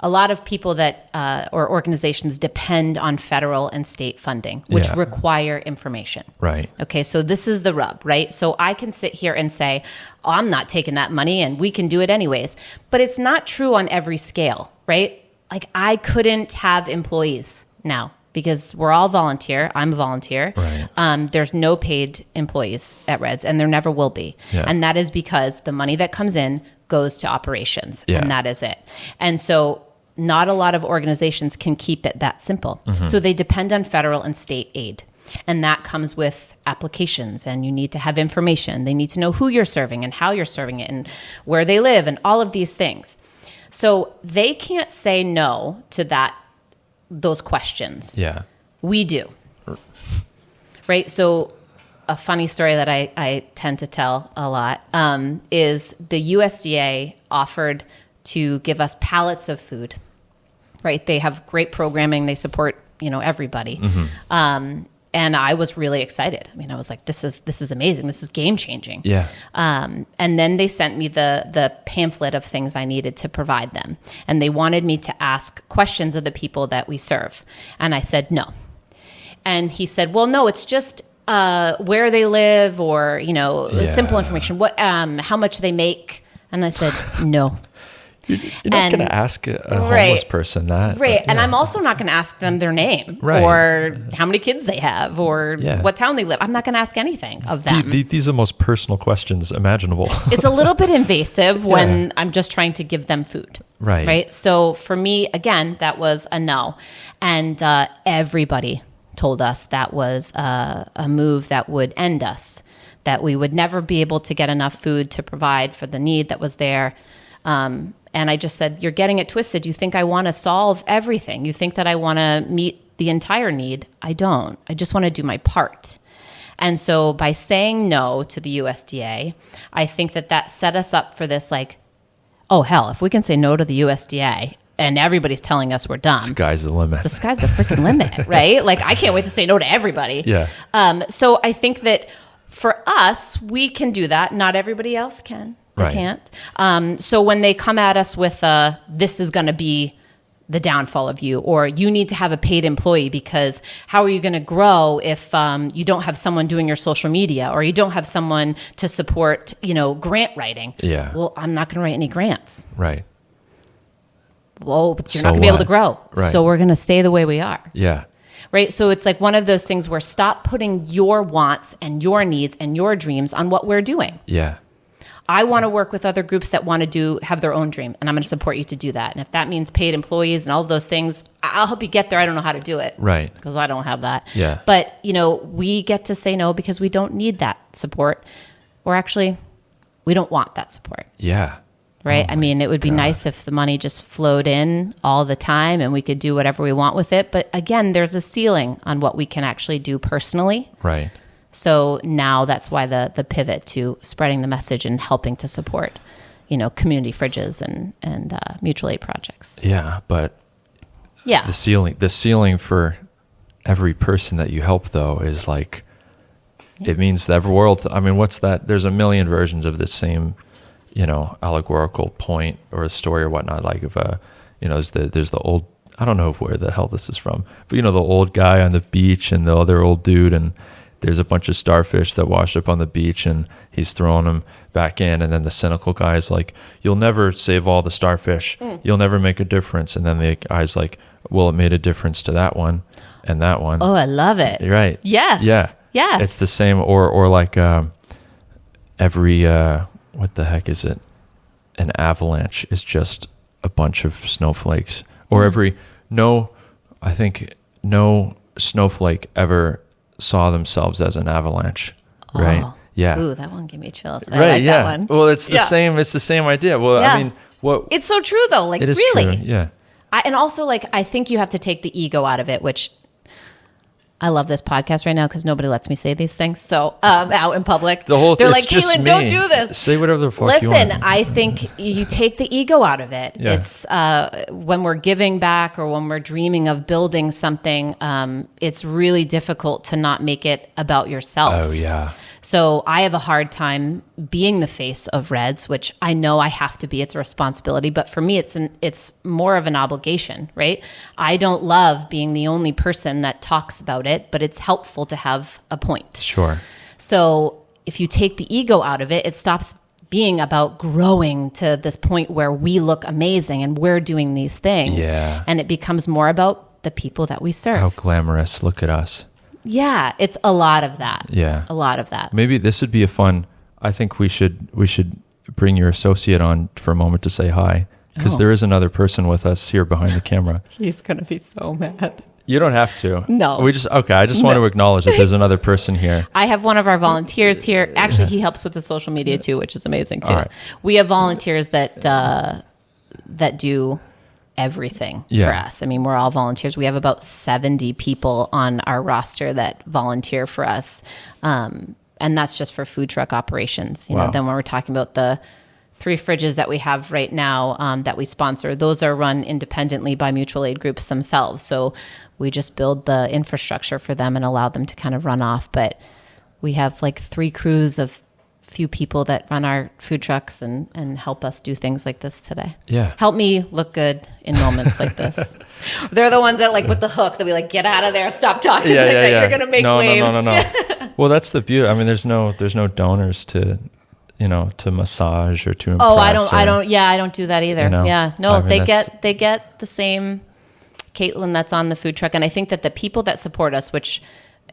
S1: A lot of people that or organizations depend on federal and state funding, which require information.
S2: Right.
S1: Okay, so this is the rub, right? So I can sit here and say, I'm not taking that money and we can do it anyways. But it's not true on every scale, right? Like I couldn't have employees now because we're all volunteer. I'm a volunteer.
S2: Right.
S1: There's no paid employees at Reds, and there never will be.
S2: Yeah.
S1: And that is because the money that comes in goes to operations, and that is it. And so not a lot of organizations can keep it that simple.
S2: Mm-hmm.
S1: So they depend on federal and state aid. And that comes with applications, and you need to have information. They need to know who you're serving and how you're serving it and where they live and all of these things. So they can't say no to those questions.
S2: Yeah.
S1: We do. Right? So a funny story that I tend to tell a lot is the USDA offered to give us pallets of food. Right? They have great programming. They support, everybody.
S2: Mm-hmm.
S1: And I was really excited. I mean, I was like, this is amazing. This is game changing.
S2: Yeah.
S1: And then they sent me the pamphlet of things I needed to provide them. And they wanted me to ask questions of the people that we serve. And I said, no. And he said, well, no, it's just where they live or, simple information. What, how much they make. And I said, no.
S2: You're not going to ask a homeless person that.
S1: Right.
S2: But,
S1: and I'm also not going to ask them their name or how many kids they have or what town they live. I'm not going to ask anything of them.
S2: These are the most personal questions imaginable.
S1: It's a little bit invasive when I'm just trying to give them food.
S2: Right.
S1: Right. So for me, again, that was a no. And everybody told us that was a move that would end us, that we would never be able to get enough food to provide for the need that was there. And I just said, you're getting it twisted. You think I want to solve everything. You think that I want to meet the entire need. I don't. I just want to do my part. And so by saying no to the USDA, I think that set us up for this like, oh, hell, if we can say no to the USDA and everybody's telling us we're done.
S2: Sky's the limit.
S1: The sky's the freaking limit, right? Like I can't wait to say no to everybody.
S2: Yeah.
S1: So I think that for us, we can do that. Not everybody else can. They can't. So when they come at us with this is going to be the downfall of you, or you need to have a paid employee because how are you going to grow if you don't have someone doing your social media, or you don't have someone to support, grant writing?
S2: Yeah.
S1: Well, I'm not going to write any grants.
S2: Right.
S1: Well, but you're not going to be able to grow.
S2: Right.
S1: So we're going to stay the way we are.
S2: Yeah.
S1: Right. So it's like one of those things where stop putting your wants and your needs and your dreams on what we're doing.
S2: Yeah.
S1: I want to work with other groups that want to have their own dream, and I'm going to support you to do that. And if that means paid employees and all of those things, I'll help you get there. I don't know how to do it.
S2: Right.
S1: Because I don't have that.
S2: Yeah.
S1: But, we get to say no because we don't need that support. Or actually, we don't want that support.
S2: Yeah.
S1: Right? I mean, it would be nice if the money just flowed in all the time and we could do whatever we want with it. But again, there's a ceiling on what we can actually do personally.
S2: Right.
S1: So now that's why the pivot to spreading the message and helping to support, community fridges and mutual aid projects.
S2: Yeah, but
S1: yeah,
S2: the ceiling for every person that you help though is like, it means the world. I mean, what's that? There's a million versions of this same, allegorical point or a story or whatnot. Like if there's the old. I don't know where the hell this is from, but the old guy on the beach and the other old dude and. There's a bunch of starfish that washed up on the beach and he's throwing them back in. And then the cynical guy is like, you'll never save all the starfish. You'll never make a difference. And then the guy's like, well, it made a difference to that one and that one.
S1: Oh, I love it.
S2: Right.
S1: Yes.
S2: Yeah.
S1: Yes.
S2: It's the same. Or like every, what the heck is it? An avalanche is just a bunch of snowflakes. Or I think no snowflake ever saw themselves as an avalanche, right?
S1: Oh.
S2: Yeah.
S1: Ooh, that one gave me chills. I
S2: right.
S1: like
S2: Yeah.
S1: that one.
S2: Well, it's the same. It's the same idea. Well,
S1: yeah.
S2: I mean, what?
S1: It's so true though. Like
S2: it is
S1: really.
S2: True. Yeah.
S1: And also, like, I think you have to take the ego out of it, which I love this podcast right now because nobody lets me say these things. So out in public,
S2: The whole
S1: they're
S2: it's
S1: like,
S2: just
S1: Caitlin,
S2: me.
S1: don't do this.
S2: Say whatever the fuck you
S1: Listen,
S2: want.
S1: I think you take the ego out of it.
S2: Yeah.
S1: It's when we're giving back or when we're dreaming of building something, it's really difficult to not make it about yourself.
S2: Oh, yeah.
S1: So I have a hard time being the face of Reds, which I know I have to be. It's a responsibility, but for me, it's more of an obligation, right? I don't love being the only person that talks about it, but it's helpful to have a point.
S2: Sure.
S1: So if you take the ego out of it, it stops being about growing to this point where we look amazing and we're doing these things.
S2: Yeah.
S1: And it becomes more about the people that we serve.
S2: How glamorous. Look at us.
S1: Yeah, it's a lot of that.
S2: Yeah.
S1: A lot of that.
S2: Maybe this would be a fun. I think we should bring your associate on for a moment to say hi, because there is another person with us here behind the camera.
S1: He's going to be so mad.
S2: You don't have to.
S1: No.
S2: I just want to acknowledge that there's another person here.
S1: I have one of our volunteers here. Actually, he helps with the social media too, which is amazing too.
S2: All right.
S1: We have volunteers that do everything
S2: Yeah.
S1: for us. I mean, we're all volunteers. We have about 70 people on our roster that volunteer for us. And that's just for food truck operations. You
S2: Wow.
S1: know, then when we're talking about the 3 fridges that we have right now that we sponsor, those are run independently by mutual aid groups themselves. So we just build the infrastructure for them and allow them to kind of run off. But we have like 3 crews of few people that run our food trucks and help us do things like this today.
S2: Yeah.
S1: Help me look good in moments like this. They're the ones that like with the hook that we like, get out of there, stop talking.
S2: Yeah,
S1: like
S2: yeah,
S1: that.
S2: yeah.
S1: You're gonna make
S2: no,
S1: waves.
S2: No. Well, that's the beauty. I mean, there's no donors to, to massage or to impress.
S1: Oh, I don't do that either.
S2: You know,
S1: Yeah. No,
S2: I mean,
S1: they get the same Caitlin that's on the food truck. And I think that the people that support us, which,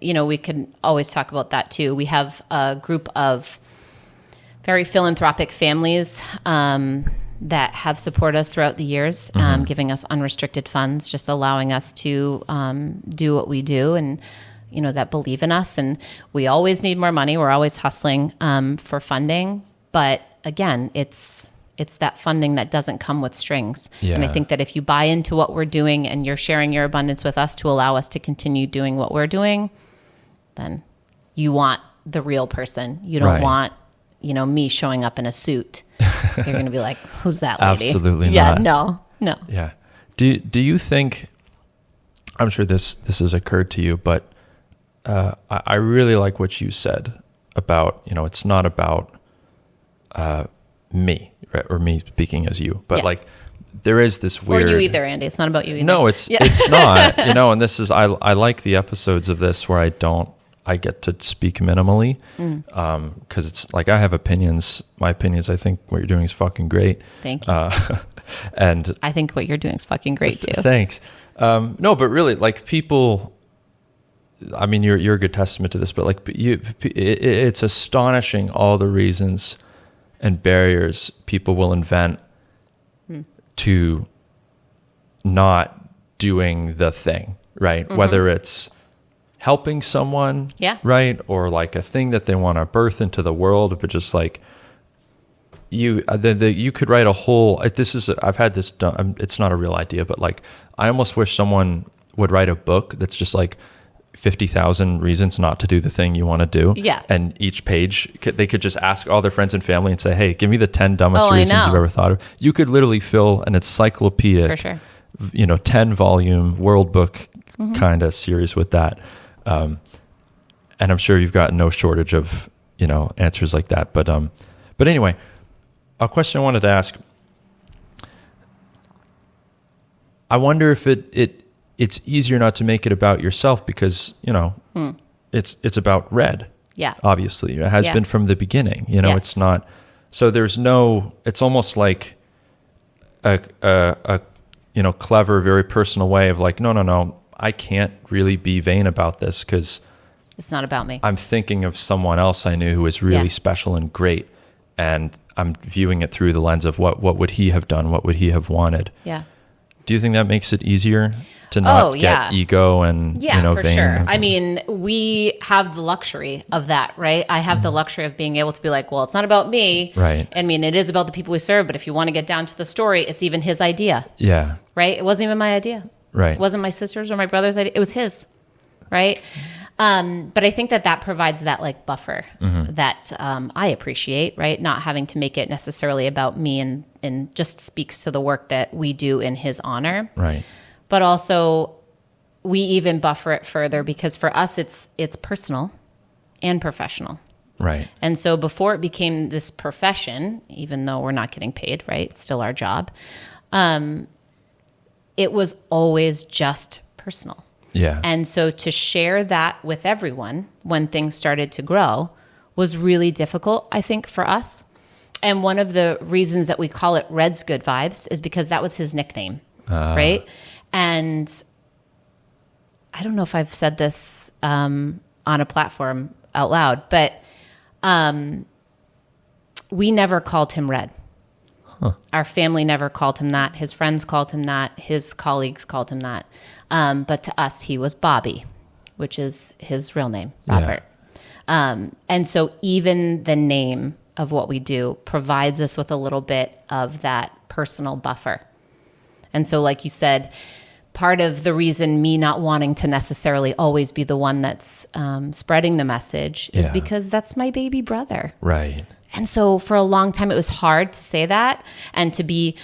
S1: we can always talk about that too. We have a group of very philanthropic families that have supported us throughout the years, giving us unrestricted funds, just allowing us to do what we do, and that believe in us. And we always need more money. We're always hustling for funding, but again, it's that funding that doesn't come with strings.
S2: Yeah.
S1: And I think that if you buy into what we're doing and you're sharing your abundance with us to allow us to continue doing what we're doing, then you want the real person. You don't
S2: Right.
S1: want me showing up in a suit. You're going to be like, who's that lady?
S2: Absolutely
S1: Yeah,
S2: not.
S1: no.
S2: Yeah. Do you think, I'm sure this has occurred to you, but I really like what you said about, it's not about me, right? Or me speaking as you, but
S1: Yes.
S2: like there is this weird...
S1: Or you either, Andy. It's not about you either.
S2: No, it's not, and this is, I like the episodes of this where I get to speak minimally, because it's like I have opinions. My opinions, I think what you're doing is fucking great.
S1: Thank you.
S2: And
S1: I think what you're doing is fucking great too.
S2: Thanks. No, but really, like people, I mean, you're a good testament to this, but like it's astonishing all the reasons and barriers people will invent to not doing the thing, right? Whether it's helping someone,
S1: Yeah.
S2: right? Or like a thing that they want to birth into the world, but just like you could write a whole, I've had this done. It's not a real idea, but like, I almost wish someone would write a book that's just like 50,000 reasons not to do the thing you want to do.
S1: Yeah.
S2: And each page, they could just ask all their friends and family and say, hey, give me the 10 dumbest
S1: Oh, I
S2: reasons
S1: know.
S2: you've ever thought of. You could literally fill an encyclopedic,
S1: For sure.
S2: 10 volume world book kind of series with that. And I'm sure you've got no shortage of, answers like that. But anyway, a question I wanted to ask, I wonder if it's easier not to make it about yourself because, it's about Red.
S1: Yeah.
S2: Obviously. It has
S1: Yeah.
S2: been from the beginning,
S1: Yes.
S2: it's not, so it's almost like a clever, very personal way of like, no, I can't really be vain about this because
S1: It's not about me.
S2: I'm thinking of someone else I knew who was really
S1: Yeah.
S2: special and great, and I'm viewing it through the lens of what would he have done, what would he have wanted.
S1: Yeah.
S2: Do you think that makes it easier to not get ego and
S1: Yeah, for
S2: vain?
S1: sure. I mean, we have the luxury of that, right? I have the luxury of being able to be like, well, it's not about me.
S2: Right.
S1: I mean, it is about the people we serve, but if you want to get down to the story, it's even his idea,
S2: Yeah,
S1: right? It wasn't even my idea.
S2: right.
S1: It wasn't my sister's or my brother's idea. It was his. right? But I think that provides that like buffer that I appreciate, right? Not having to make it necessarily about me and just speaks to the work that we do in his honor.
S2: Right.
S1: But also we even buffer it further because for us it's personal and professional.
S2: Right.
S1: And so before it became this profession, even though we're not getting paid, right? It's still our job. It was always just personal.
S2: Yeah.
S1: And so to share that with everyone when things started to grow was really difficult, I think, for us. And one of the reasons that we call it Red's Good Vibes is because that was his nickname, right? And I don't know if I've said this on a platform out loud, but we never called him Red. Huh. Our family never called him that. His friends called him that. His colleagues called him that. But to us, he was Bobby, which is his real name, Robert. Yeah. And so even the name of what we do provides us with a little bit of that personal buffer. And so, like you said, part of the reason me not wanting to necessarily always be the one that's spreading the message is because that's my baby brother.
S2: Right.
S1: And so for a long time, it was hard to say that and to be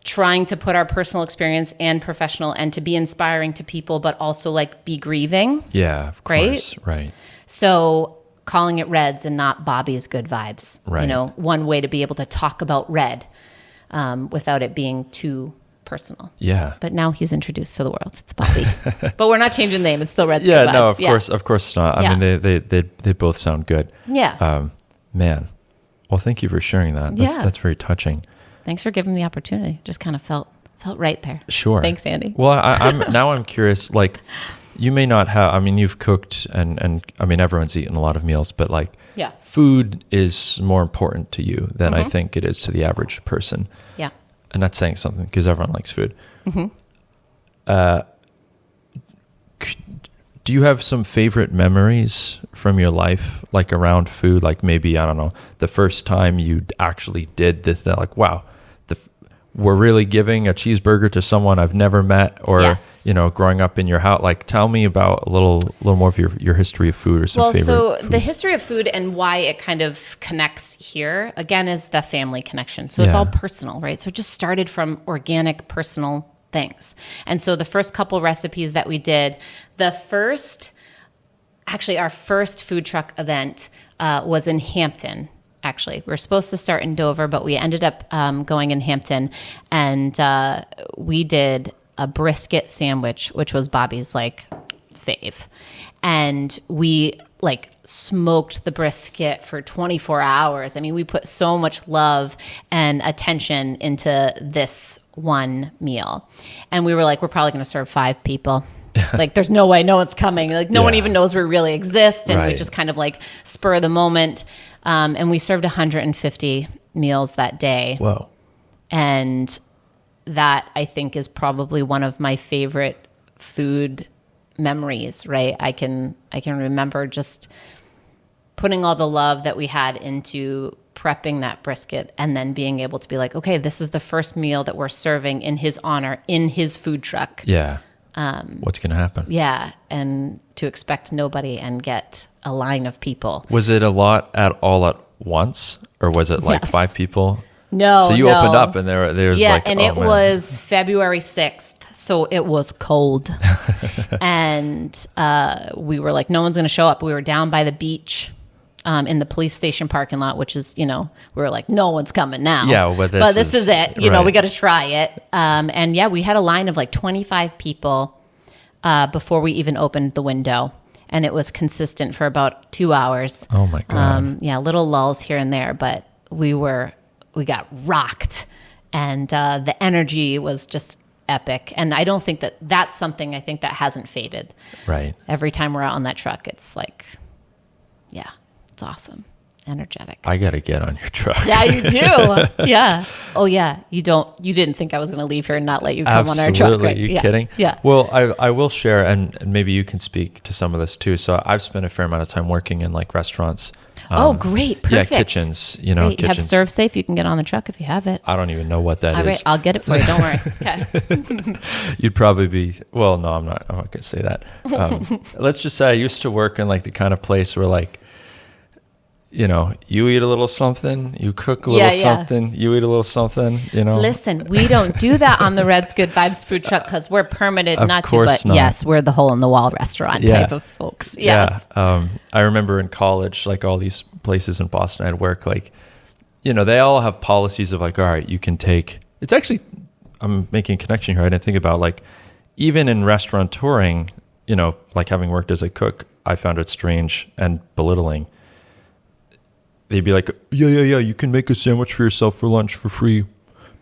S1: trying to put our personal experience and professional and to be inspiring to people, but also like be grieving.
S2: Yeah, of course. Right.
S1: So calling it Reds and not Bobby's Good Vibes.
S2: Right.
S1: You know, one way to be able to talk about Red without it being too personal.
S2: Yeah.
S1: But now he's introduced to the world. It's Bobby. But we're not changing the name. It's still Red's
S2: Yeah,
S1: Good Vibes.
S2: no, of course not. I mean, they both sound good.
S1: Yeah.
S2: Man. Well, thank you for sharing that. That's very touching.
S1: Thanks for giving me the opportunity. Just kind of felt right there.
S2: Sure.
S1: Thanks, Andy.
S2: Well, I'm curious, like, you may not have, I mean, you've cooked and I mean, everyone's eaten a lot of meals, but like, food is more important to you than I think it is to the average person.
S1: Yeah.
S2: And that's saying something because everyone likes food. Mm-hmm. Do you have some favorite memories from your life, like around food? Like maybe, I don't know, the first time you actually did this, like, wow, we're really giving a cheeseburger to someone I've never met, or, you know, growing up in your house. Like, tell me about a little more of your history of food or some favorite foods.
S1: The history of food and why it kind of connects here, again, is the family connection. So it's all personal, right? So it just started from organic, personal things. And so the first couple recipes that we did, our first food truck event was in Hampton. Actually, we were supposed to start in Dover, but we ended up going in Hampton, and we did a brisket sandwich, which was Bobby's like fave. And we like smoked the brisket for 24 hours. I mean, we put so much love and attention into this one meal. And we were like, we're probably going to serve 5 people. Like, there's no way, no one's coming. Like, no one even knows we really exist. And we just kind of like spur of the moment. And we served 150 meals that day.
S2: Whoa.
S1: And that, I think, is probably one of my favorite food memories, right? I can remember just putting all the love that we had into prepping that brisket and then being able to be like, okay, this is the first meal that we're serving in his honor in his food truck.
S2: Yeah. What's going to happen?
S1: Yeah. And to expect nobody and get a line of people.
S2: Was it a lot at once, or was it like 5 people?
S1: No.
S2: So you opened up and there was like,
S1: and it was February 6th. So it was cold. And we were like, no one's going to show up. We were down by the beach in the police station parking lot, which is, you know, we were like, no one's coming now.
S2: Yeah, but
S1: this is it. You know, we got to try it. And yeah, we had a line of like 25 people before we even opened the window. And it was consistent for about 2 hours.
S2: Oh my God.
S1: Little lulls here and there, but we got rocked. And the energy was just epic. And I don't think that's something I think that hasn't faded.
S2: Right.
S1: Every time we're out on that truck, it's like, yeah, it's awesome. Energetic.
S2: I got to get on your truck.
S1: Yeah, you do. Yeah. Oh yeah. You didn't think I was going to leave here and not let you come on our truck, right?
S2: Absolutely. You kidding?
S1: Yeah.
S2: Well, I will share, and maybe you can speak to some of this too. So I've spent a fair amount of time working in like restaurants
S1: Oh, great. Perfect.
S2: Yeah, kitchens, you know,
S1: Great. You have
S2: kitchens.
S1: Serve Safe. You can get on the truck if you have it.
S2: I don't even know what that
S1: All
S2: is.
S1: right, I'll get it for you. Don't worry. Okay.
S2: You'd probably be, well, no, I'm not going to say that. Let's just say I used to work in like the kind of place where like, you know, you eat a little something, you cook a little something, you eat a little something, you know.
S1: Listen, we don't do that on the Red's Good Vibes food truck because we're permitted
S2: Of
S1: not to.
S2: course
S1: But
S2: not.
S1: yes, we're the hole in the wall restaurant type of folks. Yes.
S2: Yeah. I remember in college, like all these places in Boston I'd work, like, you know, they all have policies of like, all right, you can take, it's actually, I'm making a connection here. I didn't think about like, even in restaurateuring, you know, like having worked as a cook, I found it strange and belittling. They'd be like, yeah, you can make a sandwich for yourself for lunch for free,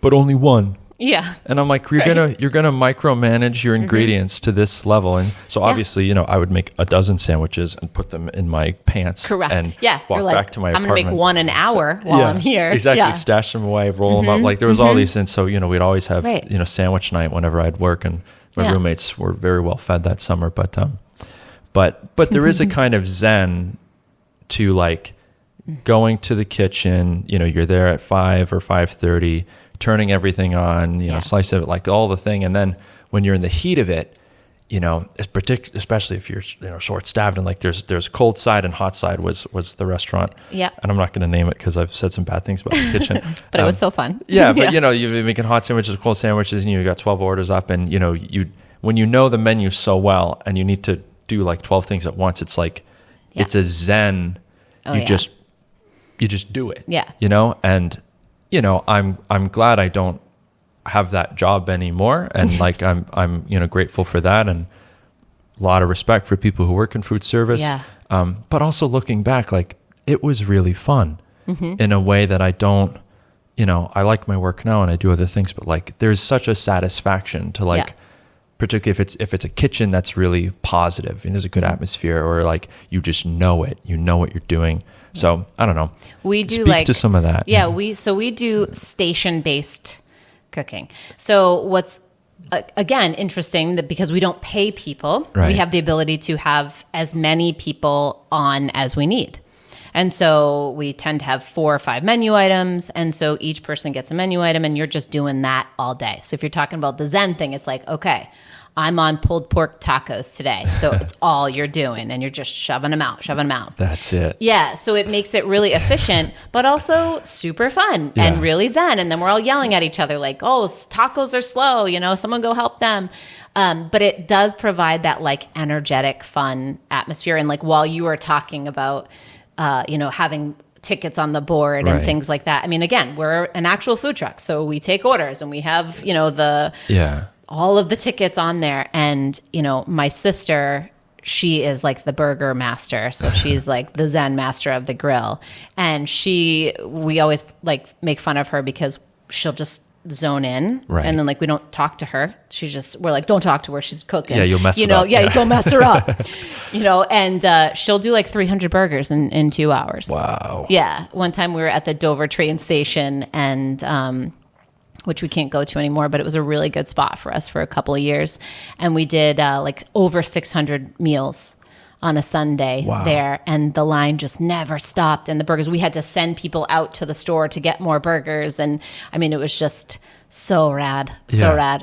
S2: but only one.
S1: Yeah.
S2: And I'm like, you're gonna micromanage your ingredients to this level. And so obviously, you know, I would make a dozen sandwiches and put them in my pants.
S1: Correct.
S2: And
S1: Yeah.
S2: walk back to my apartment.
S1: I'm going to make one an hour while I'm here.
S2: Exactly.
S1: Yeah.
S2: Stash them away, roll them up. Like there was all these. And so, you know, we'd always have,
S1: Right.
S2: you know, sandwich night whenever I'd work, and my roommates were very well fed that summer. But there is a kind of zen to like going to the kitchen, you know, you're there at 5 or 5:30, turning everything on, you know, slice of it, like all the thing. And then when you're in the heat of it, you know, especially if you're, you know, short-staffed, and like there's cold side and hot side was the restaurant.
S1: Yeah.
S2: And I'm not going to name it because I've said some bad things about the kitchen.
S1: But it was so fun.
S2: Yeah, but you know, you're making hot sandwiches, cold sandwiches, and you got 12 orders up, and you know, when you know the menu so well and you need to do like 12 things at once, it's like it's a zen. You just do it.
S1: Yeah.
S2: You know, and you know, I'm glad I don't have that job anymore, and like I'm you know, grateful for that, and a lot of respect for people who work in food service.
S1: Yeah.
S2: But also looking back, like it was really fun in a way that I don't, you know, I like my work now and I do other things, but like there's such a satisfaction to like, particularly if it's a kitchen that's really positive and there's a good atmosphere, or like you just know it, you know what you're doing. So I don't know.
S1: We do
S2: speak to some of that.
S1: Yeah, we do station-based cooking. So what's again interesting, that because we don't pay people, we have the ability to have as many people on as we need. And so we tend to have 4 or 5 menu items. And so each person gets a menu item, and you're just doing that all day. So if you're talking about the Zen thing, it's like, okay, I'm on pulled pork tacos today. So it's all you're doing, and you're just shoving them out.
S2: That's it.
S1: Yeah. So it makes it really efficient, but also super fun and really Zen. And then we're all yelling at each other like, oh, tacos are slow, you know, someone go help them. But it does provide that like energetic, fun atmosphere. And like while you were talking about, you know, having tickets on the board and things like that. I mean, again, we're an actual food truck, so we take orders and we have, you know, all of the tickets on there. And, you know, my sister, she is like the burger master. So she's like the Zen master of the grill. And we always like make fun of her because she'll just zone in.
S2: Right.
S1: And then like we don't talk to her. We're like, don't talk to her. She's cooking.
S2: Yeah, you'll mess
S1: you
S2: it
S1: know,
S2: up.
S1: Yeah, don't mess her up. You know, and she'll do like 300 burgers in 2 hours.
S2: Wow.
S1: Yeah. One time we were at the Dover train station, and which we can't go to anymore, but it was a really good spot for us for a couple of years. And we did like over 600 meals on a Sunday there, and the line just never stopped. And the burgers, we had to send people out to the store to get more burgers. And I mean, it was just so rad.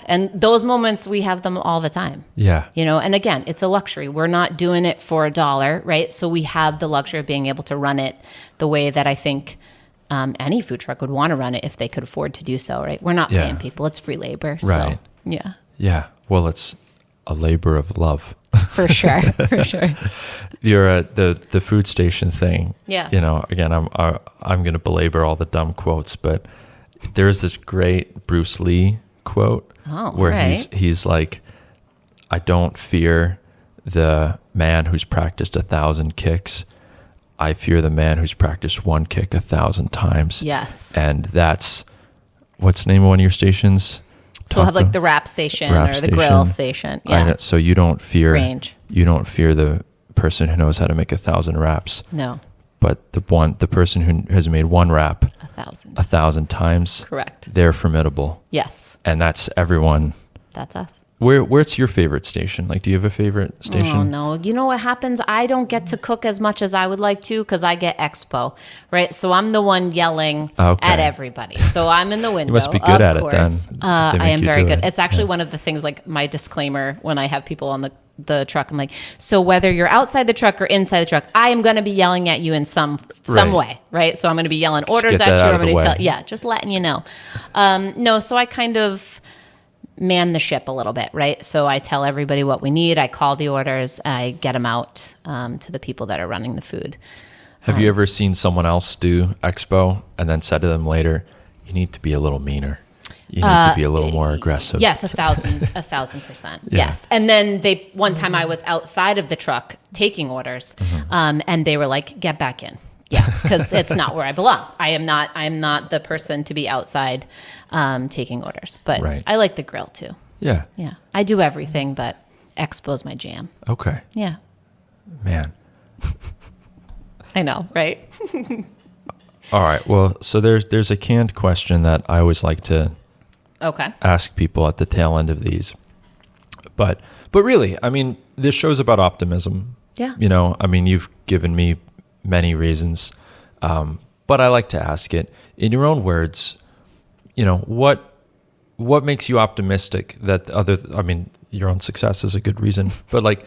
S1: And those moments, we have them all the time.
S2: Yeah.
S1: You know, and again, it's a luxury. We're not doing it for $1, right? So we have the luxury of being able to run it the way that I think any food truck would want to run it if they could afford to do so, right? We're not paying people. It's free labor.
S2: Right.
S1: So, yeah.
S2: Yeah. Well, it's a labor of love.
S1: For sure. For sure.
S2: You're the food station thing.
S1: Yeah.
S2: You know, again, I'm going to belabor all the dumb quotes, but there's this great Bruce Lee quote where he's like, I don't fear the man who's practiced 1,000 kicks. I fear the man who's practiced one kick 1,000 times.
S1: Yes.
S2: And that's, what's the name of one of your stations?
S1: So we'll have like the wrap station or the grill station. Yeah.
S2: So you don't fear
S1: range.
S2: You don't fear the person who knows how to make 1,000 wraps.
S1: No.
S2: But the person who has made one wrap
S1: 1,000
S2: times.
S1: Correct.
S2: They're formidable.
S1: Yes.
S2: And that's everyone.
S1: That's us.
S2: Where's your favorite station? Like, do you have a favorite station?
S1: Oh, no. You know what happens? I don't get to cook as much as I would like to because I get expo, right? So I'm the one yelling at everybody. So I'm in the window.
S2: You must be good at it then.
S1: I am very good. It's actually one of the things, like my disclaimer when I have people on the truck. I'm like, so whether you're outside the truck or inside the truck, I am going to be yelling at you in some way, right? So I'm going to be yelling orders at you. I'm going to tell, just letting you know. No, so I kind of man the ship a little bit, right? So I tell everybody what we need. I call the orders. I get them out to the people that are running the food.
S2: Have you ever seen someone else do expo and then said to them later, you need to be a little meaner? You need to be a little more aggressive.
S1: Yes, 1,000%. Yeah. Yes. And then one time I was outside of the truck taking orders, and they were like, get back in. Yeah, because it's not where I belong. I am not the person to be outside taking orders. But I like the grill too.
S2: Yeah.
S1: Yeah. I do everything, but expo's my jam.
S2: Okay.
S1: Yeah.
S2: Man.
S1: I know, right?
S2: All right. Well, so there's a canned question that I always like to ask people at the tail end of these. But really, I mean, this show's about optimism.
S1: Yeah.
S2: You know, I mean, you've given me many reasons, but I like to ask it in your own words. You know, what makes you optimistic that your own success is a good reason, but like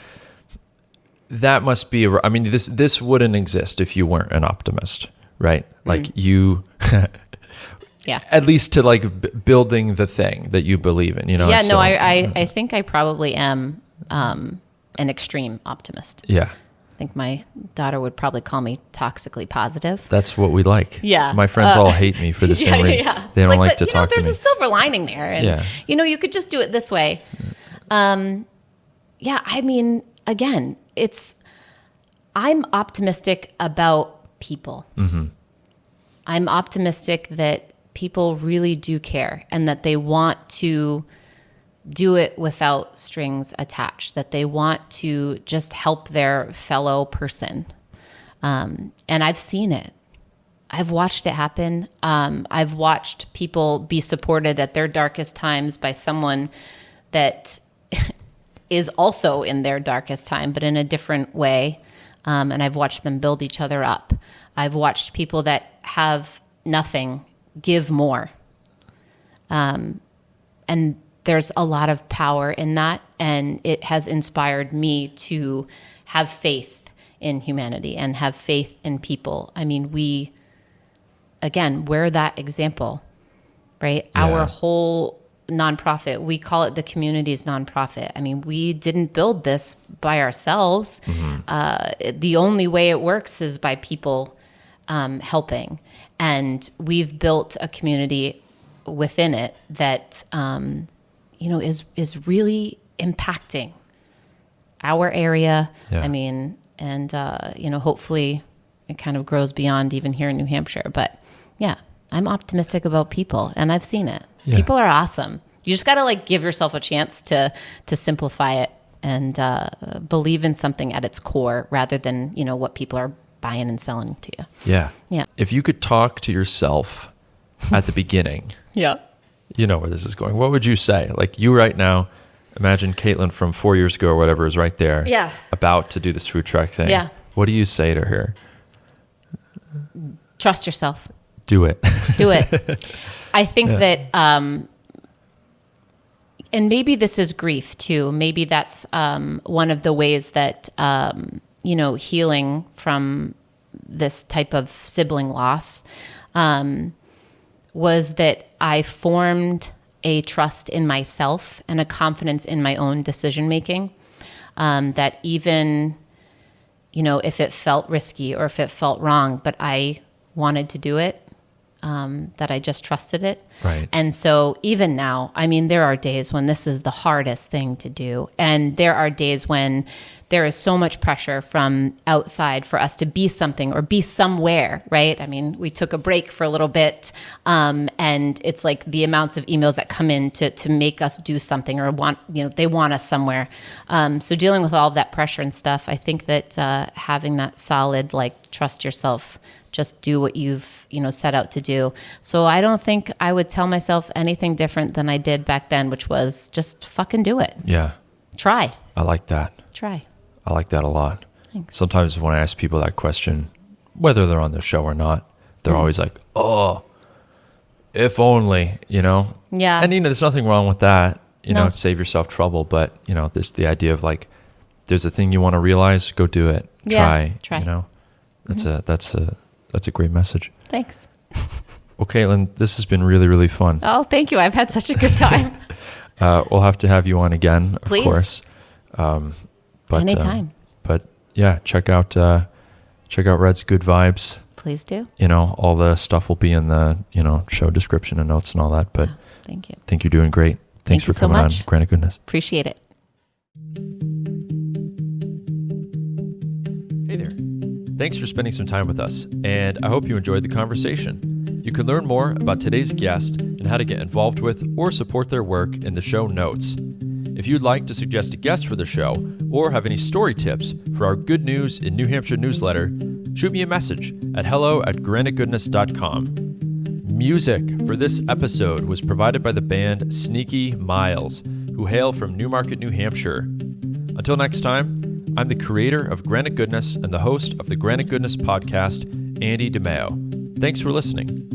S2: that must be, I mean, this wouldn't exist if you weren't an optimist, right? Like you, at least to like building the thing that you believe in, you know?
S1: Yeah, so, I think I probably am an extreme optimist.
S2: Yeah.
S1: I think my daughter would probably call me toxically positive.
S2: That's what we like.
S1: Yeah.
S2: My friends all hate me for the same reason. Yeah. They don't like to talk to me.
S1: There's a silver lining there. And, you could just do it this way. I mean, again, I'm optimistic about people. Mm-hmm. I'm optimistic that people really do care and that they want to do it without strings attached, that they want to just help their fellow person. And I've seen it. I've watched it happen. I've watched people be supported at their darkest times by someone that is also in their darkest time, but in a different way. And I've watched them build each other up. I've watched people that have nothing give more. And there's a lot of power in that, and it has inspired me to have faith in humanity and have faith in people. I mean, we're that example, right? Yeah. Our whole nonprofit, we call it the community's nonprofit. I mean, we didn't build this by ourselves. Mm-hmm. The only way it works is by people helping. And we've built a community within it that is really impacting our area. Yeah. I mean, and hopefully it kind of grows beyond even here in New Hampshire. But yeah, I'm optimistic about people, and I've seen it. Yeah. People are awesome. You just got to give yourself a chance to simplify it and believe in something at its core rather than what people are buying and selling to you.
S2: Yeah.
S1: Yeah.
S2: If you could talk to yourself at the beginning.
S1: Yeah.
S2: You know where this is going. What would you say? Like you right now, imagine Caitlin from 4 years ago or whatever is right there.
S1: Yeah.
S2: About to do this food truck thing.
S1: Yeah.
S2: What do you say to her?
S1: Trust yourself.
S2: Do it.
S1: Do it. I think that, and maybe this is grief too. Maybe that's one of the ways that, healing from this type of sibling loss was that I formed a trust in myself and a confidence in my own decision making, that even, if it felt risky or if it felt wrong, but I wanted to do it, that I just trusted it.
S2: Right.
S1: And so even now, I mean, there are days when this is the hardest thing to do. And there are days when there is so much pressure from outside for us to be something or be somewhere, right? I mean, we took a break for a little bit, and it's like the amounts of emails that come in to make us do something or they want us somewhere. So dealing with all of that pressure and stuff, I think that having that solid, trust yourself just do what you've, set out to do. So I don't think I would tell myself anything different than I did back then, which was just fucking do it.
S2: Yeah.
S1: Try.
S2: I like that.
S1: Try.
S2: I like that a lot.
S1: Thanks.
S2: Sometimes when I ask people that question, whether they're on the show or not, they're always like, oh, if only,
S1: Yeah.
S2: And, there's nothing wrong with that,
S1: No.
S2: save yourself trouble. But, there's the idea of like, there's a thing you want to realize, go do it.
S1: Yeah,
S2: Try. That's a great message.
S1: Thanks.
S2: Well, Caitlin, this has been really, really fun.
S1: Oh, thank you. I've had such a good time.
S2: We'll have to have you on again, of
S1: Please.
S2: course. But,
S1: Anytime.
S2: But yeah, check out Red's Good Vibes.
S1: Please do.
S2: All the stuff will be in the, show description and notes and all that. But
S1: Thank you.
S2: I think you're doing great. Thanks
S1: Thank
S2: for
S1: you so
S2: coming
S1: much.
S2: on, Granite Goodness.
S1: Appreciate it.
S2: Hey there. Thanks for spending some time with us, and I hope you enjoyed the conversation. You can learn more about today's guest and how to get involved with or support their work in the show notes. If you'd like to suggest a guest for the show or have any story tips for our Good News in New Hampshire newsletter, shoot me a message at hello@granitegoodness.com. Music for this episode was provided by the band Sneaky Miles, who hail from Newmarket, New Hampshire. Until next time, I'm the creator of Granite Goodness and the host of the Granite Goodness podcast, Andy DeMeo. Thanks for listening.